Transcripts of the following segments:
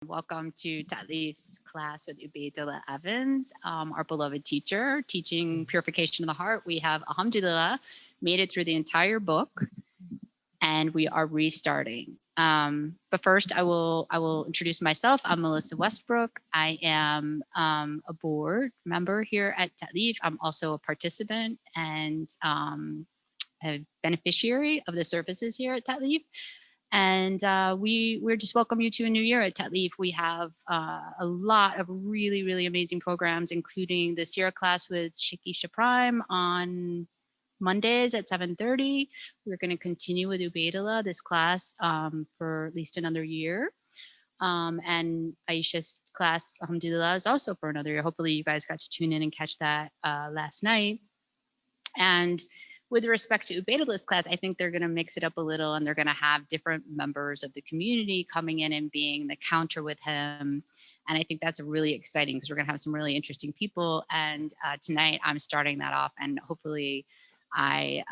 Welcome to Ta'leef's class with Ubaydullah Evans, our beloved teacher, teaching Purification of the Heart. We have, alhamdulillah, made it through the entire book, and we are restarting. But first, I will introduce myself. I'm Melissa Westbrook. I am a board member here at Ta'leef. I'm also a participant and a beneficiary of the services here at Ta'leef. And we're just welcome you to a new year at Ta'leef. We have a lot of really, really amazing programs, including the Sierra class with Shakisha Prime on Mondays at 7:30. We're going to continue with Ubaydullah, this class, for at least another year. And Aisha's class, alhamdulillah, is also for another year. Hopefully you guys got to tune in and catch that last night. And with respect to Ubaidullah's class, I think they're going to mix it up a little, and they're going to have different members of the community coming in and being the counter with him. And I think that's really exciting because we're going to have some really interesting people. And tonight I'm starting that off, and hopefully I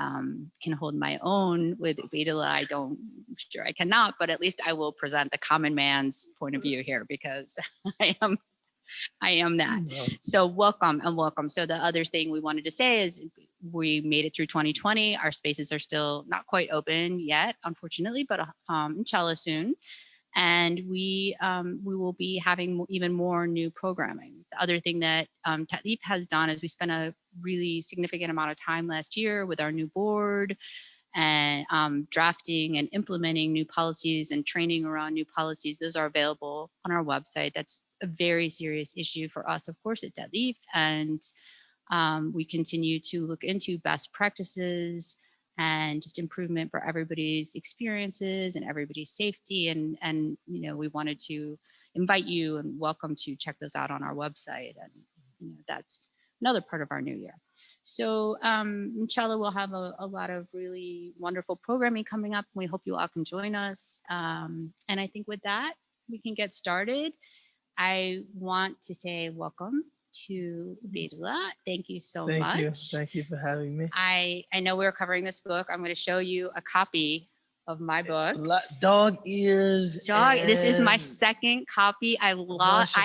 can hold my own with Ubaydullah. I'm sure I cannot, but at least I will present the common man's point of view here, because I am that. So welcome and welcome. So the other thing we wanted to say is we made it through 2020. Our spaces are still not quite open yet, unfortunately, but inshallah soon. And we will be having even more new programming. The other thing that Ta'leef has done is we spent a really significant amount of time last year with our new board and drafting and implementing new policies and training around new policies. Those are available on our website. That's a very serious issue for us, of course, at Ta'leef. And we continue to look into best practices and just improvement for everybody's experiences and everybody's safety. And we wanted to invite you and welcome to check those out on our website. And that's another part of our new year. So inshallah, we'll have a lot of really wonderful programming coming up. We hope you all can join us. And I think with that, we can get started. I want to say welcome to Ubaydullah. Thank you so much. Thank you for having me. I know we're covering this book. I'm going to show you a copy of my book. Dog ears. This is my second copy. I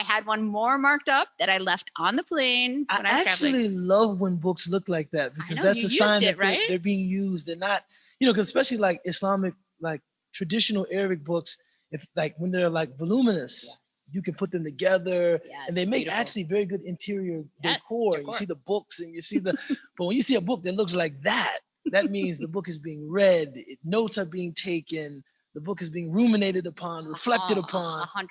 had one more marked up that I left on the plane when I was actually love when books look like that, because that's a sign that they're being used. They're not, because especially like Islamic, like traditional Arabic books, if like when they're like voluminous, you can put them together, and they make actually very good interior decor. You see the books and you see the, but when you see a book that looks like that, that means the book is being read, notes are being taken, the book is being ruminated upon, reflected upon. 100%.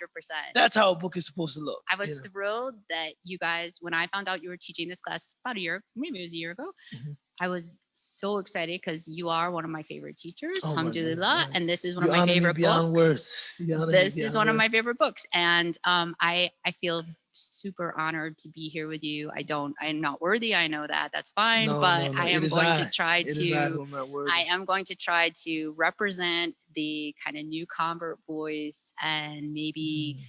That's how a book is supposed to look. I was thrilled that you guys, when I found out you were teaching this class about a year, maybe it was a year ago, I was so excited because you are one of my favorite teachers, alhamdulillah, and this is one of my favorite books. This is one of my favorite books, and I feel super honored to be here with you. I'm not worthy, I know that, that's fine, but I am going to try to represent the kind of new convert voice, and maybe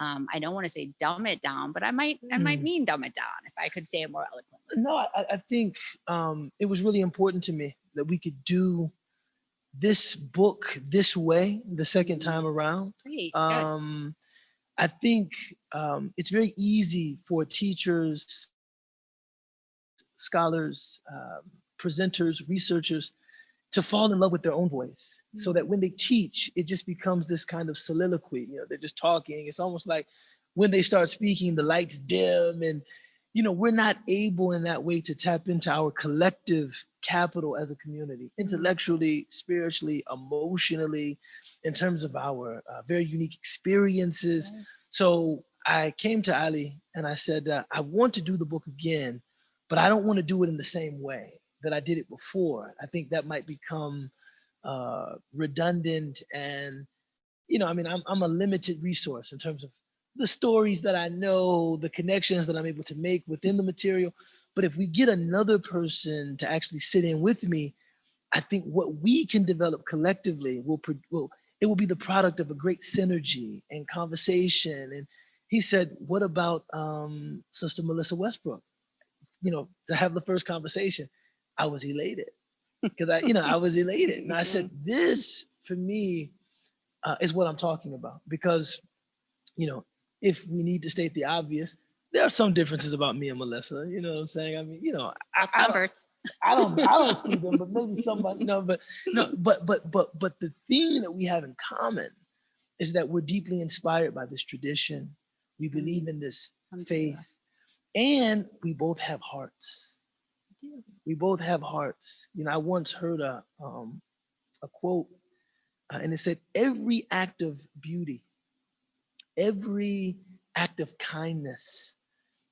I don't want to say dumb it down, but I might mean dumb it down if I could say it more eloquently. No, I think it was really important to me that we could do this book this way the second time around. Great. I think it's very easy for teachers, scholars, presenters, researchers to fall in love with their own voice, so that when they teach, it just becomes this kind of soliloquy. They're just talking. It's almost like when they start speaking, the lights dim, and we're not able in that way to tap into our collective capital as a community, intellectually, spiritually, emotionally, in terms of our very unique experiences. So I came to Ali and I said, I want to do the book again, but I don't want to do it in the same way that I did it before. I think that might become redundant, and I'm a limited resource in terms of the stories that I know, the connections that I'm able to make within the material. But if we get another person to actually sit in with me, I think what we can develop collectively will be the product of a great synergy and conversation. And he said, what about Sister Melissa Westbrook? To have the first conversation, I was elated, because I was elated. And I said, this for me is what I'm talking about, because you know, if we need to state the obvious, there are some differences about me and Melissa. You know what I'm saying? I mean, you know, Like converts. I don't see them, but maybe somebody, no, but no, but the thing that we have in common is that we're deeply inspired by this tradition. We believe in this faith, and we both have hearts. We both have hearts. You know, I once heard a quote, and it said, "Every act of beauty, every act of kindness,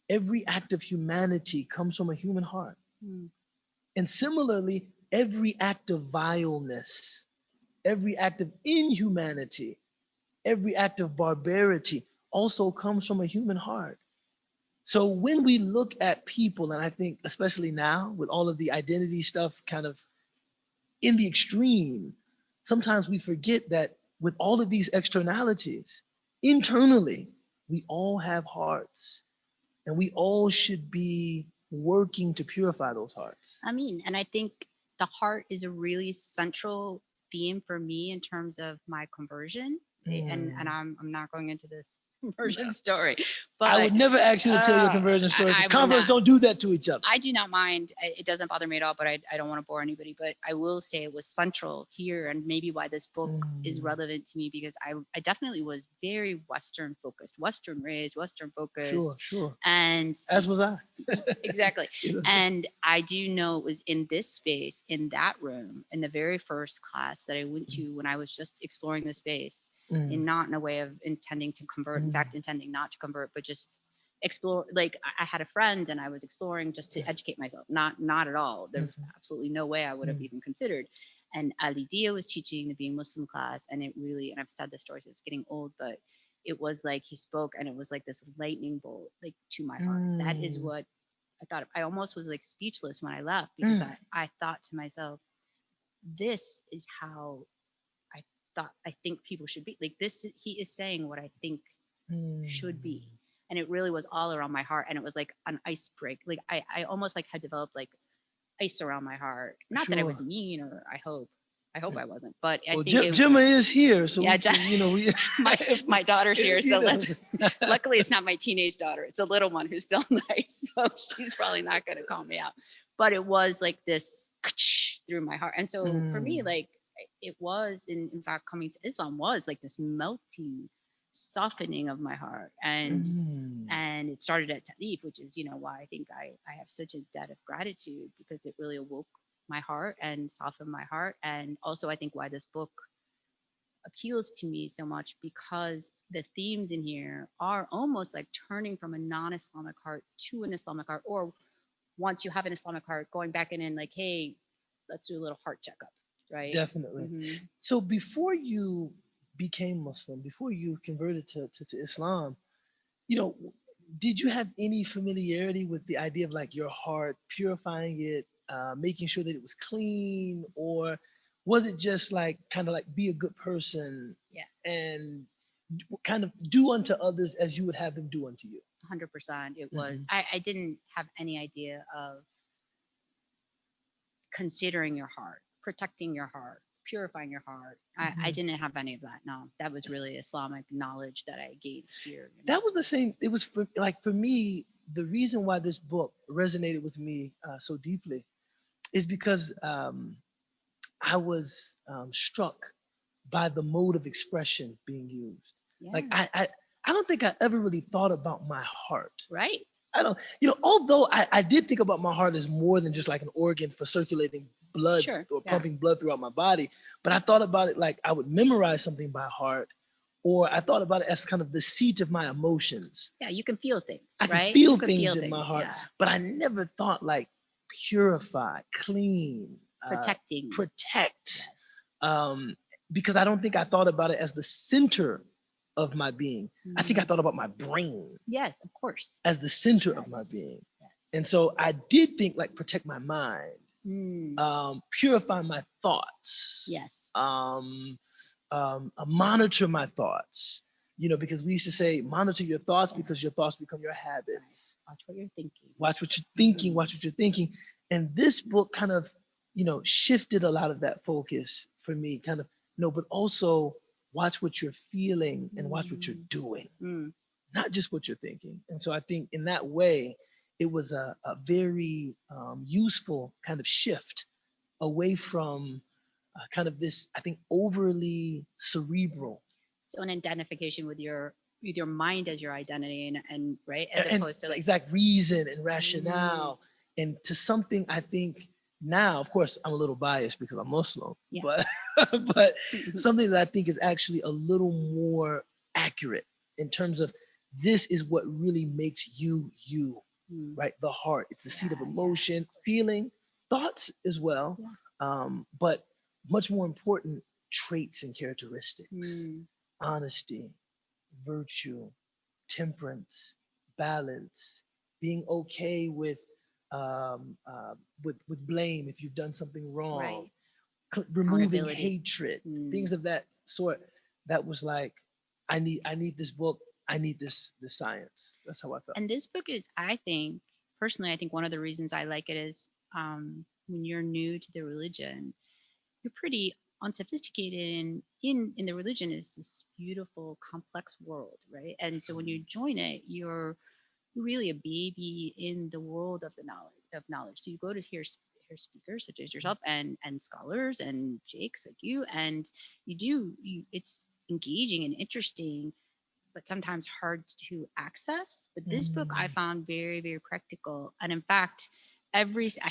every act of humanity comes from a human heart." Mm. And similarly, every act of vileness, every act of inhumanity, every act of barbarity also comes from a human heart. So when we look at people, and I think especially now with all of the identity stuff kind of in the extreme, sometimes we forget that with all of these externalities, internally, we all have hearts and we all should be working to purify those hearts. I mean, and I think the heart is a really central theme for me in terms of my conversion. And I'm not going into this conversion story, but I would never ask you to tell your conversion story because converts don't do that to each other. I do not mind. It doesn't bother me at all, but I don't want to bore anybody. But I will say it was central here, and maybe why this book is relevant to me, because I definitely was very Western focused, Western raised, Western focused. Sure. And as was I. Exactly. And I do know it was in this space, in that room, in the very first class that I went to when I was just exploring the space, and not in a way of intending to convert, in fact, intending not to convert, but just explore. Like I had a friend and I was exploring just to educate myself, not at all. There was absolutely no way I would have even considered. And Ali Dia was teaching the Being Muslim class, and it really, and I've said this story, so it's getting old, but it was like he spoke and it was like this lightning bolt, like to my heart. That is what I thought. I almost was like speechless when I left, because I thought to myself, this is how I think people should be. Like this, he is saying what I think should be. And it really was all around my heart. And it was like an ice break. Like I almost like had developed like ice around my heart. Not that I was mean, or I hope I wasn't, but I think Gemma is here, so yeah, we my daughter's here, so let's. Luckily, it's not my teenage daughter; it's a little one who's still nice, so she's probably not going to call me out. But it was like this through my heart, and so for me, like it was, in fact, coming to Islam was like this melting, softening of my heart, and it started at Ta'leef, which is why I think I have such a debt of gratitude, because it really awoke my heart and soften my heart. And also I think why this book appeals to me so much, because the themes in here are almost like turning from a non-Islamic heart to an Islamic heart, or once you have an Islamic heart, going back in and like, hey, let's do a little heart checkup, right? Definitely. So before you became Muslim, before you converted to Islam, did you have any familiarity with the idea of like your heart, purifying it, making sure that it was clean, or was it just like kind of like be a good person and kind of do unto others as you would have them do unto you? 100%. It was. I didn't have any idea of considering your heart, protecting your heart, purifying your heart. I didn't have any of that. No, that was really Islamic knowledge that I gained here. That was the same. It was for me, the reason why this book resonated with me so deeply is because I was struck by the mode of expression being used. Yeah. Like I don't think I ever really thought about my heart. Right. I don't, although I did think about my heart as more than just like an organ for circulating blood or pumping blood throughout my body, but I thought about it like I would memorize something by heart, or I thought about it as kind of the seat of my emotions. Yeah, you can feel things, I right? can feel things in my heart, but I never thought like purify, clean, protect. Yes. Because I don't think I thought about it as the center of my being. I think I thought about my brain. Yes, of course. As the center of my being. Yes. And so I did think like protect my mind, purify my thoughts. Yes. Monitor my thoughts. Because we used to say, monitor your thoughts because your thoughts become your habits. Watch what you're thinking. Watch what you're thinking. Watch what you're thinking. And this book kind of, shifted a lot of that focus for me, kind of, but also watch what you're feeling and watch what you're doing, Mm. not just what you're thinking. And so I think in that way, it was a very useful kind of shift away from kind of this, I think, overly cerebral. So an identification with your mind as your identity and right, as And opposed to like exact reason and rationale, and to something I think now, of course, I'm a little biased because I'm Muslim, Yeah. but but something that I think is actually a little more accurate in terms of this is what really makes you you, right? The heart. It's the seat of emotion, feeling, thoughts as well, but much more important, traits and characteristics: honesty, virtue, temperance, balance, being okay with blame if you've done something wrong, Right. removing Accountability. hatred, things of that sort. That was like, I need this book. I need this science. That's how I felt. And this book is, I think, personally, I think one of the reasons I like it is when you're new to the religion, you're pretty unsophisticated, and in the religion is this beautiful, complex world, right? And so when you join it, you're really a baby in the world of the knowledge. So you go to hear speakers such as yourself and scholars and Jakes like you, and it's engaging and interesting, but sometimes hard to access. But this book I found very, very practical. And in fact, I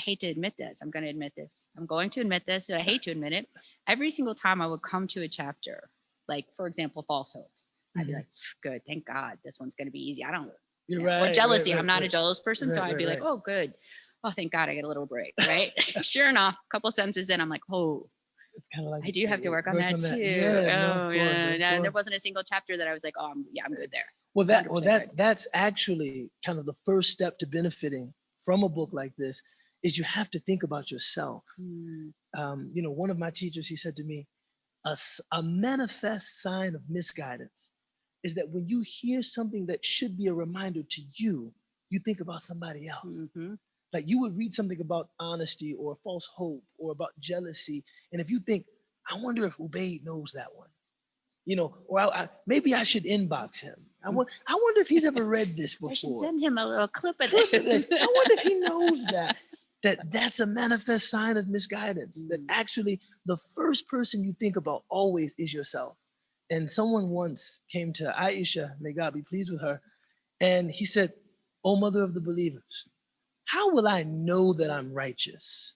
hate to admit this, I'm going to admit this. I'm going to admit this, and I hate to admit it. Every single time I would come to a chapter, like for example, false hopes, I'd be like, good, thank God, this one's going to be easy. I don't, You're or right. jealousy. Right, I'm not a right. jealous person. So Right, I'd be like, right. oh, good. Oh, thank God I get a little break, right? Sure enough, a couple sentences in, I'm like, oh, It's kind of like I do have to work on that too. Yeah, no, Oh, of course, yeah. of And there course. wasn't a single chapter that I was like, oh, I'm good there. Well, 100% good. that's actually kind of the first step to benefiting from a book like this, is you have to think about yourself. One of my teachers, he said to me, a manifest sign of misguidance is that when you hear something that should be a reminder to you, you think about somebody else. Like you would read something about honesty or false hope or about jealousy, and if you think, I wonder if Ubayd knows that one, or maybe I should inbox him. I wonder if he's ever read this before. I should send him a little clip of this. I wonder if he knows that's a manifest sign of misguidance. That actually the first person you think about always is yourself. And someone once came to Aisha, may God be pleased with her, and he said, "O mother of the believers, how will I know that I'm righteous?"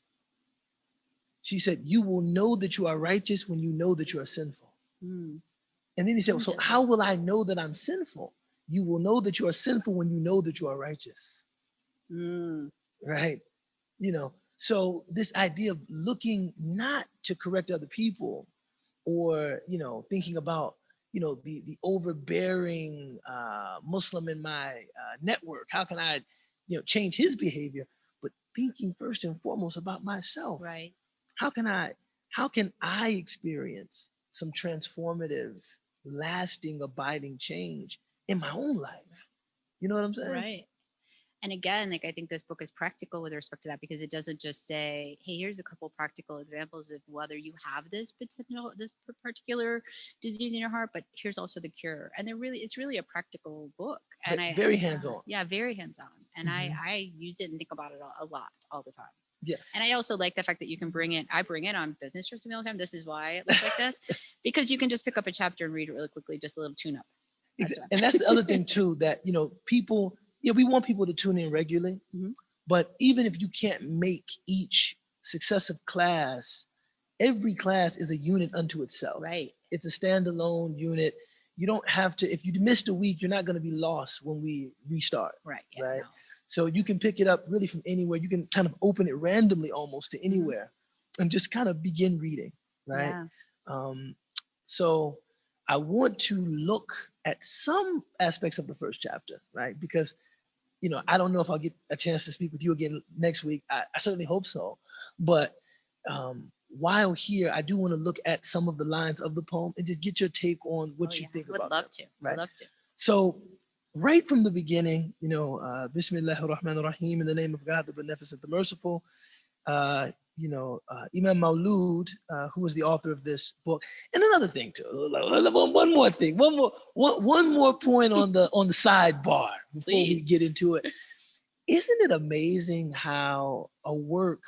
She said, "You will know that you are righteous when you know that you are sinful." And then he said, "So how will I know that I'm sinful?" You will know that you are sinful when you know that you are righteous. Right? So this idea of looking not to correct other people, or thinking about the overbearing Muslim in my network, how can I change his behavior, but thinking first and foremost about myself. Right. How can I experience some transformative, lasting, abiding change in my own life? You know what I'm saying? Right. And again, like I think this book is practical with respect to that, because it doesn't just say, hey, here's a couple practical examples of whether you have this particular disease in your heart, but here's also the cure. And it's really a practical book. And very hands-on. Yeah, very hands-on. And I use it and think about it a lot, all the time. Yeah. And I also like the fact that you can bring it on business trips all the time. This is why it looks like this, because you can just pick up a chapter and read it really quickly, just a little tune-up. And that's the other thing too, that people, we want people to tune in regularly, but even if you can't make each successive class, every class is a unit unto itself. Right. It's a standalone unit. You don't have to, if you missed a week, you're not going to be lost when we restart. Right. Yeah, right. No. So you can pick it up really from anywhere. You can kind of open it randomly almost to anywhere and just kind of begin reading. Right. Yeah. So I want to look at some aspects of the first chapter, right? Because, I don't know if I'll get a chance to speak with you again next week. I certainly hope so. But while here, I do want to look at some of the lines of the poem and just get your take on what you think about it. Would love to. Right? Would love to. So right from the beginning, Bismillahir Rahmanir Rahim, in the name of God, the Beneficent, the Merciful, Imam Maulud, who was the author of this book. And another thing too, one more thing, one more point on the sidebar before we get into it. Isn't it amazing how a work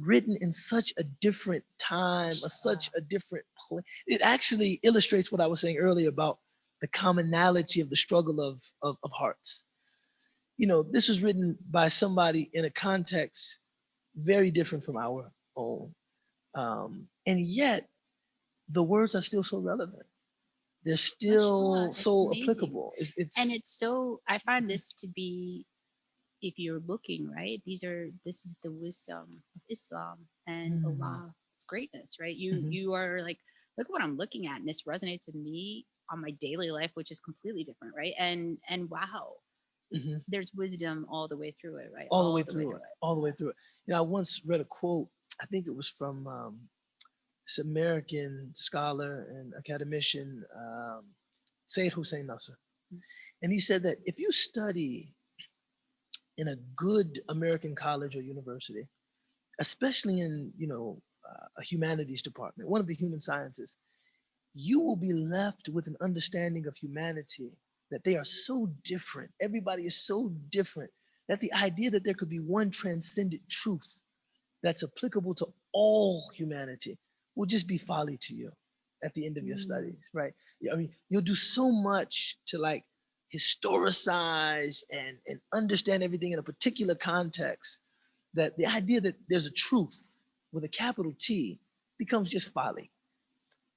written in such a different time, such a different place, it actually illustrates what I was saying earlier about the commonality of the struggle of hearts. This was written by somebody in a context very different from our own. And yet the words are still so relevant. They're still so amazing. applicable. And it's so, I find this to be, if you're looking, right, this is the wisdom of Islam and Allah's greatness, right? You are like, look what I'm looking at, and this resonates with me on my daily life, which is completely different, right? And wow, there's wisdom all the way through it, right? All the way through it. I once read a quote, I think it was from this American scholar and academician, Sayyid Hussein Nasr. And he said that if you study in a good American college or university, especially in, a humanities department, one of the human sciences, you will be left with an understanding of humanity that they are so different. Everybody is so different that the idea that there could be one transcendent truth that's applicable to all humanity will just be folly to you at the end of your studies, right? I mean, you'll do so much to like historicize and understand everything in a particular context that the idea that there's a truth with a capital T becomes just folly.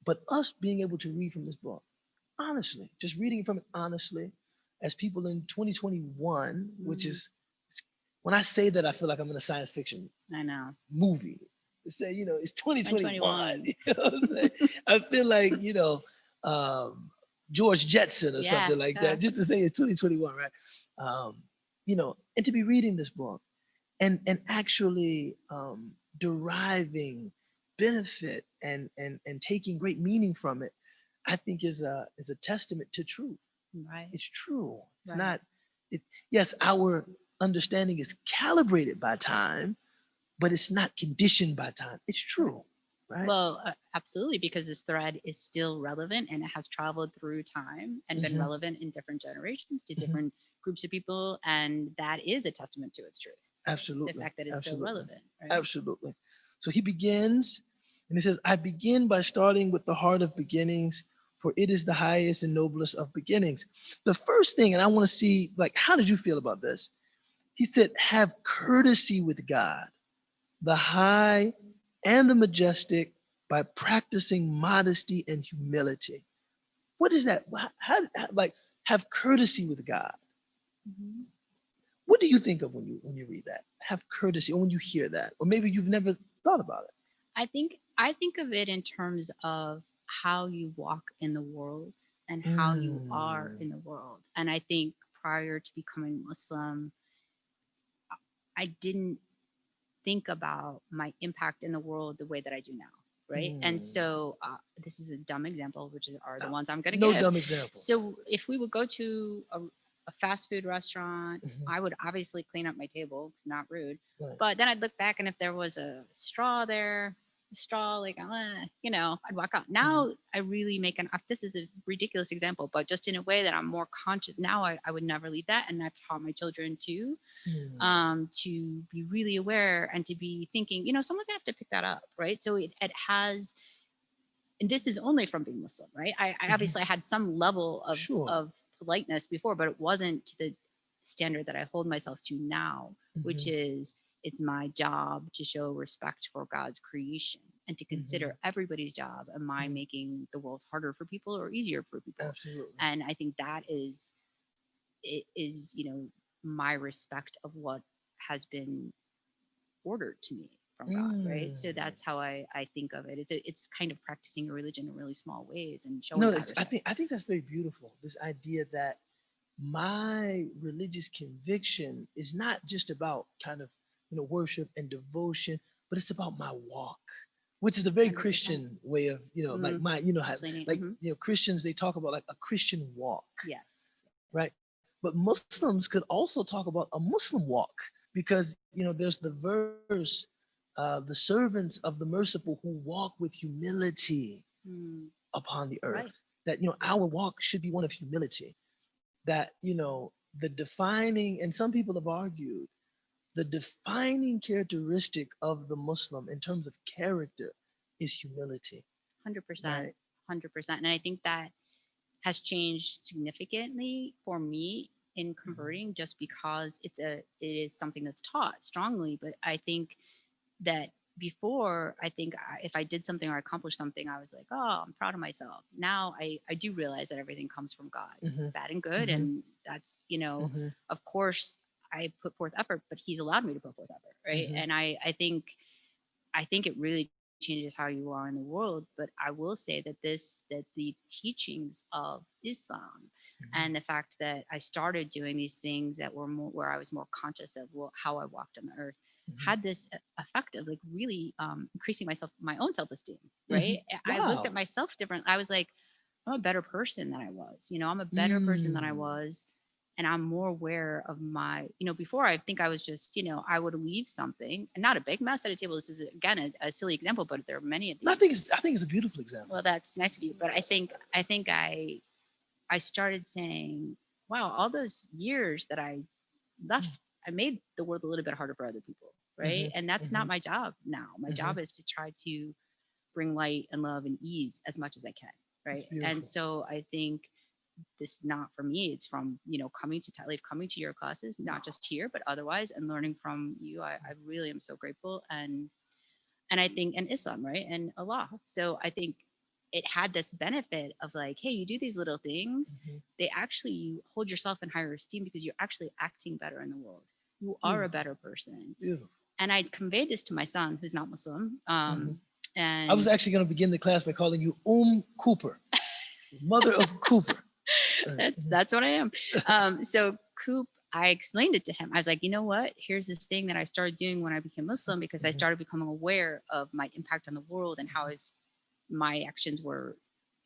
But us being able to read from this book, honestly, just reading from it honestly, as people in 2021, which is, when I say that, I feel like I'm in a science fiction movie. Say, it's 2021. You know what I'm saying? I feel like, George Jetson or something like that, just to say it's 2021, right? And to be reading this book and actually deriving benefit and taking great meaning from it, I think is a testament to truth. Right. It's true. It's not. Yes, our understanding is calibrated by time, but it's not conditioned by time. It's true, right? Well, absolutely, because this thread is still relevant and it has traveled through time and been relevant in different generations to different groups of people, and that is a testament to its truth. Absolutely. The fact that it's still relevant. Right? Absolutely. So he begins, and he says, I begin by starting with the heart of beginnings, for it is the highest and noblest of beginnings. The first thing, and I want to see, like, how did you feel about this? He said, have courtesy with God, the high and the majestic, by practicing modesty and humility. What is that? How like, have courtesy with God? What do you think of when you read that? Have courtesy, or when you hear that, or maybe you've never thought about it. I think of it in terms of how you walk in the world and how you are in the world. And I think prior to becoming Muslim, I didn't think about my impact in the world the way that I do now. Right. And so this is a dumb example, which are the ones I'm going to give. No dumb examples. So if we would go to a fast food restaurant, I would obviously clean up my table, not rude. Right. But then I'd look back, and if there was a straw there, like, I'd walk out. Now I really make this is a ridiculous example, but just in a way that I'm more conscious. Now I would never leave that. And I've taught my children to be really aware and to be thinking, someone's gonna have to pick that up. Right. So it has, and this is only from being Muslim, right? I obviously had some level of politeness before, but it wasn't to the standard that I hold myself to now, which is, it's my job to show respect for God's creation and to consider everybody's job. Am I making the world harder for people or easier for people? Absolutely. And I think that is my respect of what has been ordered to me from God, right? So that's how I think of it. It's kind of practicing a religion in really small ways and showing. No, I think that's very beautiful. This idea that my religious conviction is not just about kind of worship and devotion, but it's about my walk, which is a very 100%. Christian way of like my Christians, they talk about like a Christian walk. Yes. Right. But Muslims could also talk about a Muslim walk, because there's the verse the servants of the merciful who walk with humility Mm, upon the earth. right. That, our walk should be one of humility. That, the defining, and some people have argued, the defining characteristic of the Muslim in terms of character is humility, 100%. right? 100%. And I think that has changed significantly for me in Mhm. converting just because it is something that's taught strongly. But I think that before, if I did something or accomplished something, I was like, oh, I'm proud of myself. Now I do realize that everything comes from God, Mhm. bad and good. Mhm. And that's, Mhm. of course I put forth effort, but he's allowed me to put forth effort. Right. Mhm. And I think it really changes how you are in the world. But I will say that the teachings of Islam Mhm. and the fact that I started doing these things that were more where I was more conscious of how I walked on the earth Mhm. had this effect of like really increasing my own self-esteem. Right. Mhm. I looked at Wow. myself different. I was like, I'm a better person than I was. I'm a better person than I Mm. was, and I'm more aware of before I think I was just, I would leave something and not a big mess at a table. This is again a silly example, but there are many of And these. I think it's a beautiful example. Well, that's nice of you, but I think I started saying, wow, all those years that I left, I made the world a little bit harder for other people, right? Mhm. And that's not Mhm. my job now. My Mhm. job is to try to bring light and love and ease as much as I can, That's right? And beautiful. so I think this is not for me. It's from coming to coming to your classes, not just here but otherwise, and learning from you. I really am so grateful, and I think, and Islam, right, and Allah. So I think it had this benefit of like, hey, you do these little things, Mhm. they actually, you hold yourself in higher esteem because you're actually acting better in the world. You are a Beautiful. better person. Beautiful. And I conveyed this to my son who's not Muslim, Mhm. I was and actually going to begin the class by calling you Cooper, mother of Cooper. Mhm. that's what I am. So Coop, I explained it to him. I was like, you know what? Here's this thing that I started doing when I became Muslim because I Mhm. started becoming aware of my impact on the world and how my actions were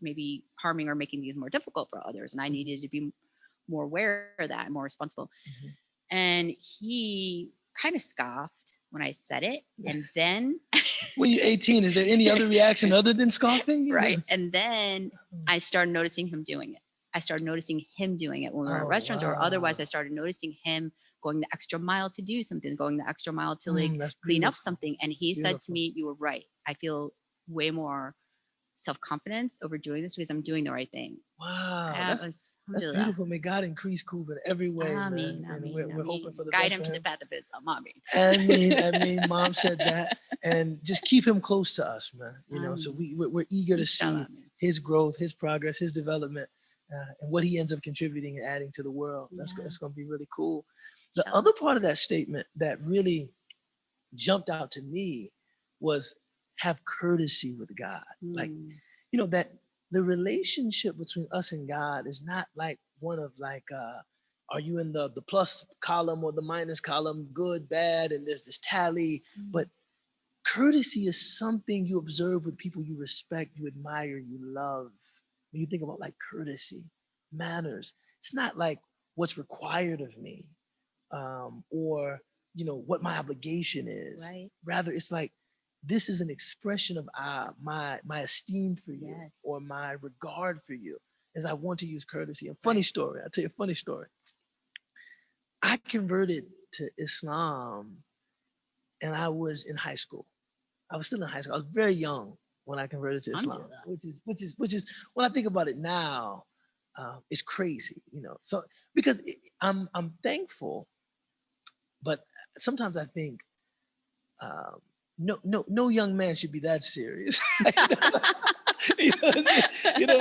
maybe harming or making things more difficult for others, and I Mhm. needed to be more aware of that and more responsible. Mhm. And he kind of scoffed when I said it, and then When you're 18, is there any other reaction other than scoffing? right, and then I started noticing him doing it. I started noticing him doing it when we were at Oh, restaurants or otherwise. wow. I started noticing him going the extra mile to do something, going the extra mile to like That's clean up beautiful. something. And he said to Beautiful. me, you were right. I feel way more self-confidence over doing this because I'm doing the right thing. Wow. That was, That's alhamdulillah. beautiful. May God increase Cooper in every way, man. Ameen, And ameen, we're hoping ameen. for the Guide best him for to the him. path of Islam. Ameen. I mean, mom said that. And just keep him close to us, man. So Ameen. we're eager to Inshallah. see his growth, his progress, his development, and what he ends up contributing and adding to the world. Yeah. That's going to be really cool. The Inshallah. other part of that statement that really jumped out to me was have courtesy with God. Like, Mm. that the relationship between us and God is not like one of like, are you in the plus column or the minus column, good, bad, and there's this tally. But courtesy is something you observe with people you respect, you admire, you love. When you think about like courtesy, manners, it's not like what's required of me, or what my obligation is. Right. Rather, it's like this is an expression of my esteem for you Yes. or my regard for you, as I want to use courtesy. A funny Right. story. I'll tell you a funny story. I converted to Islam and I was in high school. I was still in high school. I was very young when I converted to Islam, Alhamdulillah. which is when I think about it now, it's crazy. So because I'm thankful, but sometimes I think no young man should be that serious. When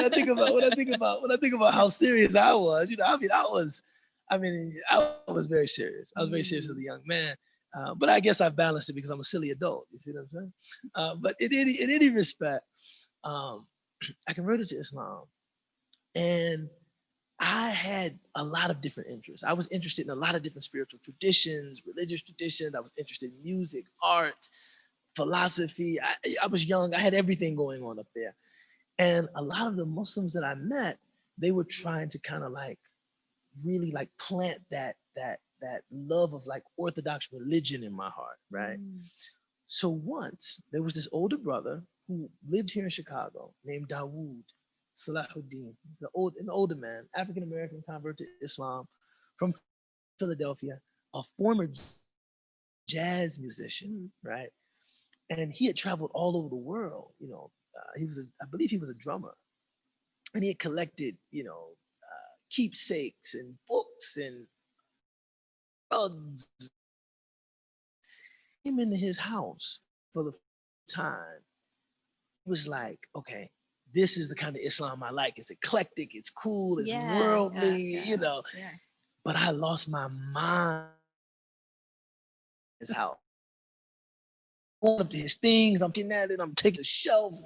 I think about how serious I was. I was very serious. I was very serious as a young man. But I guess I balanced it because I'm a silly adult. You see what I'm saying? But in any respect, um, I converted to Islam, and I had a lot of different interests. I was interested in a lot of different spiritual traditions, religious traditions. I was interested in music, art, philosophy. I was young. I had everything going on up there. And a lot of the Muslims that I met, they were trying to kind of like really like plant that love of like Orthodox religion in my heart, right? So once there was this older brother who lived here in Chicago named Dawood Salahuddin, an older man, African American convert to Islam from Philadelphia, a former jazz musician, right? And he had traveled all over the world. I believe he was a drummer, and he had collected, keepsakes and books and rugs. Came into his house for the time. It was like, okay, this is the kind of Islam I like. It's eclectic, it's cool, it's worldly, Yeah. But I lost my mind in his house. Going up to his things, I'm getting at it, I'm taking the shelf,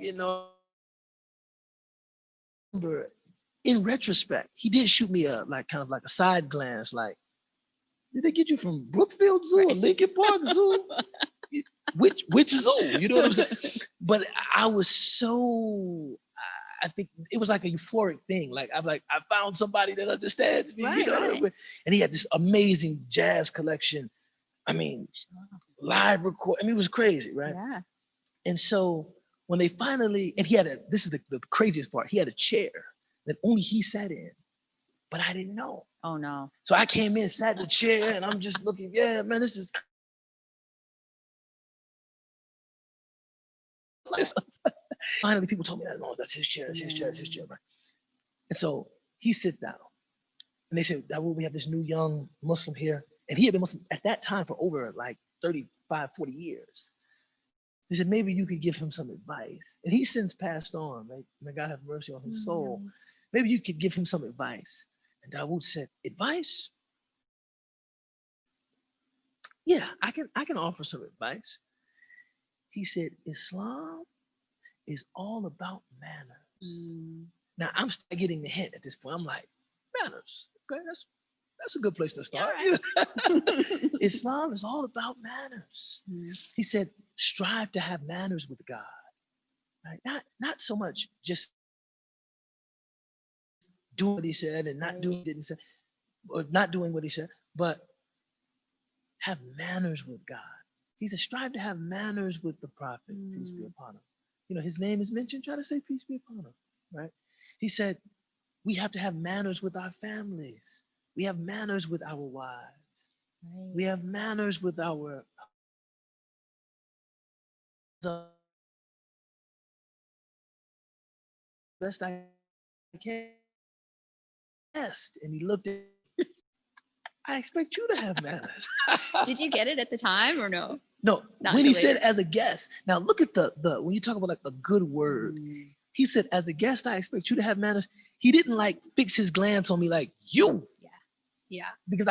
In retrospect, he did shoot me a kind of a side glance, like, did they get you from Brookfield Zoo or Lincoln Park Zoo? Which zoo? You know what I'm saying? But I was so, I think it was like a euphoric thing. Like I found somebody that understands me. What I mean? And he had this amazing jazz collection. I mean, live record. I mean, it was crazy, right? Yeah. And so when they finally, and he had this is the craziest part. He had a chair that only he sat in, but I didn't know. Oh no. So I came in, sat in the chair, and I'm just looking. Yeah, man, this is. Finally, people told me that, no, that's his chair, that's his chair, that's his chair, right? And so he sits down, and they said, we have this new young Muslim here, and he had been Muslim at that time for over like 35, 40 years. They said, maybe you could give him some advice. And he's since passed on, right? May God have mercy on his soul. Maybe you could give him some advice. And Dawood said, advice? Yeah, I can offer some advice. He said, Islam is all about manners. Now I'm getting the hint at this point. I'm like, manners. Okay, that's a good place to start. Right. Islam is all about manners. He said, strive to have manners with God. Right? Not so much just doing what he said and not doing what he didn't say, or not doing what he said, but have manners with God. He said, strive to have manners with the prophet, peace be upon him. His name is mentioned, try to say peace be upon him, right? He said, we have to have manners with our families. We have manners with our wives. Right. We have manners with our best I can. And he looked at me, I expect you to have manners. Did you get it at the time or no? No, when he said as a guest. Now look at the when you talk about like a good word, he said, as a guest, I expect you to have manners. He didn't like fix his glance on me like you. Yeah. Because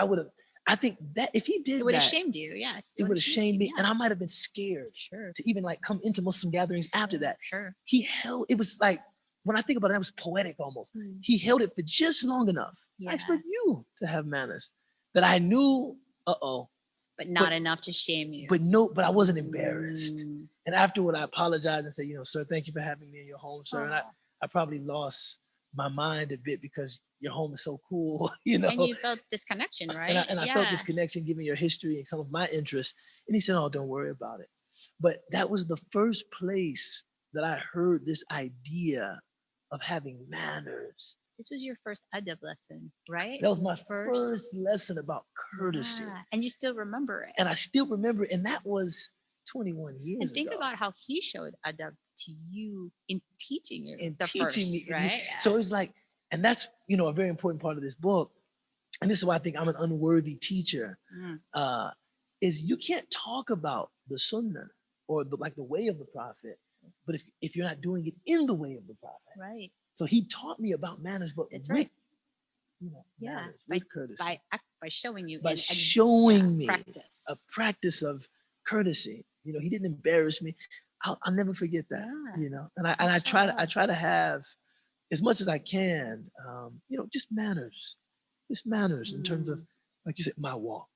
I think that if he did it would have shamed you. Yes. It would have shamed me. And I might have been scared to even like come into Muslim gatherings after that. Sure. It was like, when I think about it, that was poetic almost. He held it for just long enough. I expect you to have manners that I knew, but not enough to shame you. But I wasn't embarrassed. And afterward, I apologized and said, sir, thank you for having me in your home, sir. And I probably lost my mind a bit because your home is so cool, And you felt this connection, right? And I felt this connection given your history and some of my interests. And he said, oh, don't worry about it. But that was the first place that I heard this idea of having manners. This was your first adab lesson, right? That was my first lesson about courtesy. Yeah. And you still remember it. And I still remember it. And that was 21 years ago. And think about how he showed adab to you in teaching you. Me, right? So it's like, and that's, a very important part of this book. And this is why I think I'm an unworthy teacher, is you can't talk about the sunnah or the way of the prophet, but if you're not doing it in the way of the prophet. Right. So he taught me about manners, but that's right. Manners, with courtesy. By showing you. By showing me practice. A practice of courtesy. He didn't embarrass me. I'll never forget that. And I try to have, as much as I can, just manners in terms of, like you said, my walk.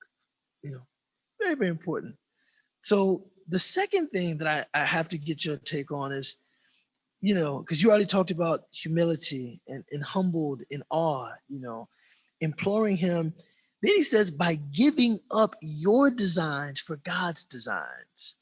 Very, very important. So the second thing that I have to get your take on is, because you already talked about humility and humbled in awe, imploring him. Then he says, by giving up your designs for God's designs.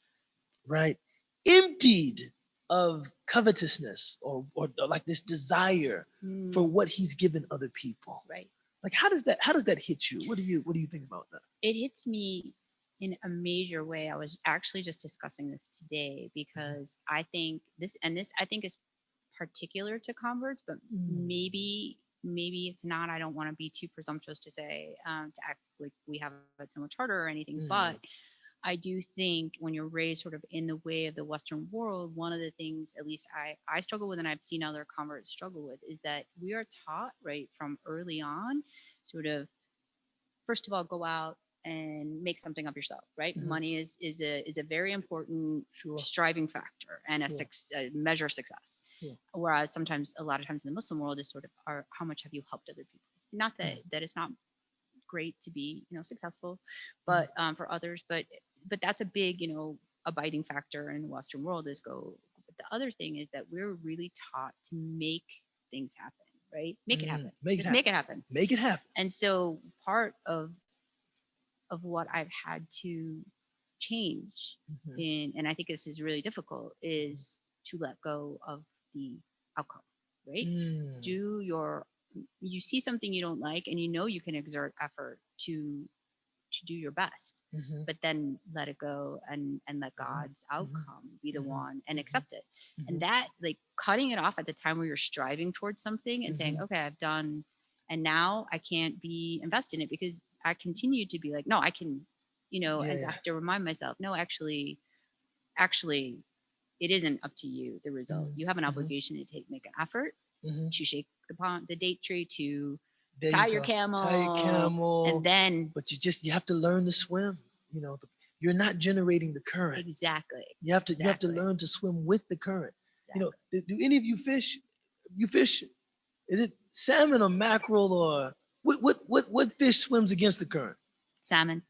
right? Emptied of covetousness or like this desire for what he's given other people. Right. Like how does that hit you? What do you think about that? It hits me in a major way. I was actually just discussing this today because I think this I think is particular to converts, but maybe it's not. I don't want to be too presumptuous to say to act like we have it so much harder or anything, but I do think when you're raised sort of in the way of the Western world, one of the things, at least I struggle with, and I've seen other converts struggle with, is that we are taught right from early on, sort of, first of all, go out and make something of yourself, right? Money is a very important striving factor and a measure of success. Whereas sometimes, a lot of times in the Muslim world, is sort of how much have you helped other people? Not that it's not great to be successful, but for others, but that's a big abiding factor in the Western world is go. But the other thing is that we're really taught to make things happen, right? Make it happen. Make it happen. Make it happen. And so part of what I've had to change and I think this is really difficult, is to let go of the outcome, right? You see something you don't like and you can exert effort to do your best, but then let it go and let God's outcome be the one and accept it. And that, like, cutting it off at the time where you're striving towards something and saying, okay, I've done, and now I can't be invested in it because I continue to be like, no, I can, and so I have to remind myself, no, actually, it isn't up to you, the result. You have an obligation to make an effort to shake the date tree, to tie your camel, and then. But you have to learn to swim. You're not generating the current. Exactly. You have to learn to swim with the current. Exactly. Do any of you fish? You fish? Is it salmon or mackerel or what fish swims against the current? Salmon.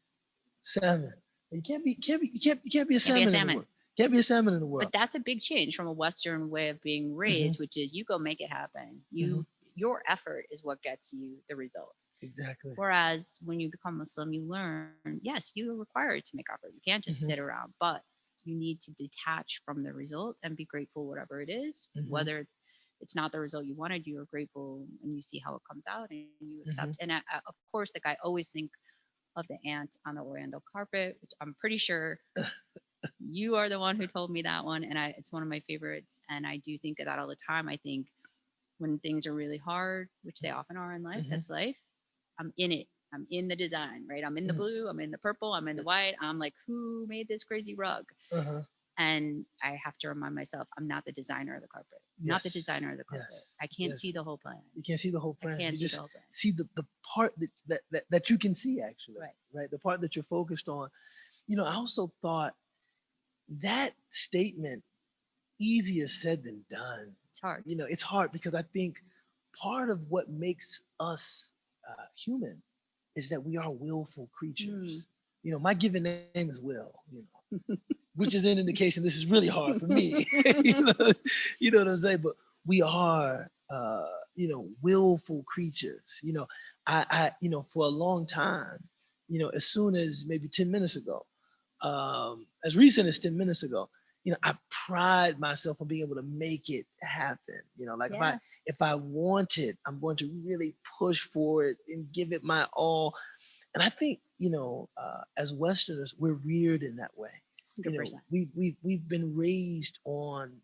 Salmon. You can't be a salmon. In the world. Can't be a salmon in the world. But that's a big change from a Western way of being raised, which is you go make it happen. Your effort is what gets you the results. Exactly. Whereas when you become Muslim, you learn, yes, you are required to make effort. You can't just sit around, but you need to detach from the result and be grateful, whatever it is, whether it's not the result you wanted, you are grateful and you see how it comes out and you accept. And of course, like, I always think of the ant on the Oriental carpet, which I'm pretty sure you are the one who told me that one. And it's one of my favorites. And I do think of that all the time. I think when things are really hard, which they often are in life, that's life, I'm in it. I'm in the design, right? I'm in the blue, I'm in the purple, I'm in the white. I'm like, who made this crazy rug? And I have to remind myself, I'm not the designer of the carpet. Not the designer of the carpet. I can't see the whole plan. You can't see the whole plan. You just the see the part that you can see, actually. Right. The part that you're focused on. I also thought that statement, easier said than done. It's hard. It's hard because I think part of what makes us human is that we are willful creatures. My given name is Will, which is an indication this is really hard for me. you know what I'm saying? But we are, willful creatures. I for a long time, as soon as maybe 10 minutes ago, as recent as 10 minutes ago, I pride myself on being able to make it happen. If I want it, I'm going to really push for it and give it my all. And I think, as Westerners, we're reared in that way. 100%. We've been raised on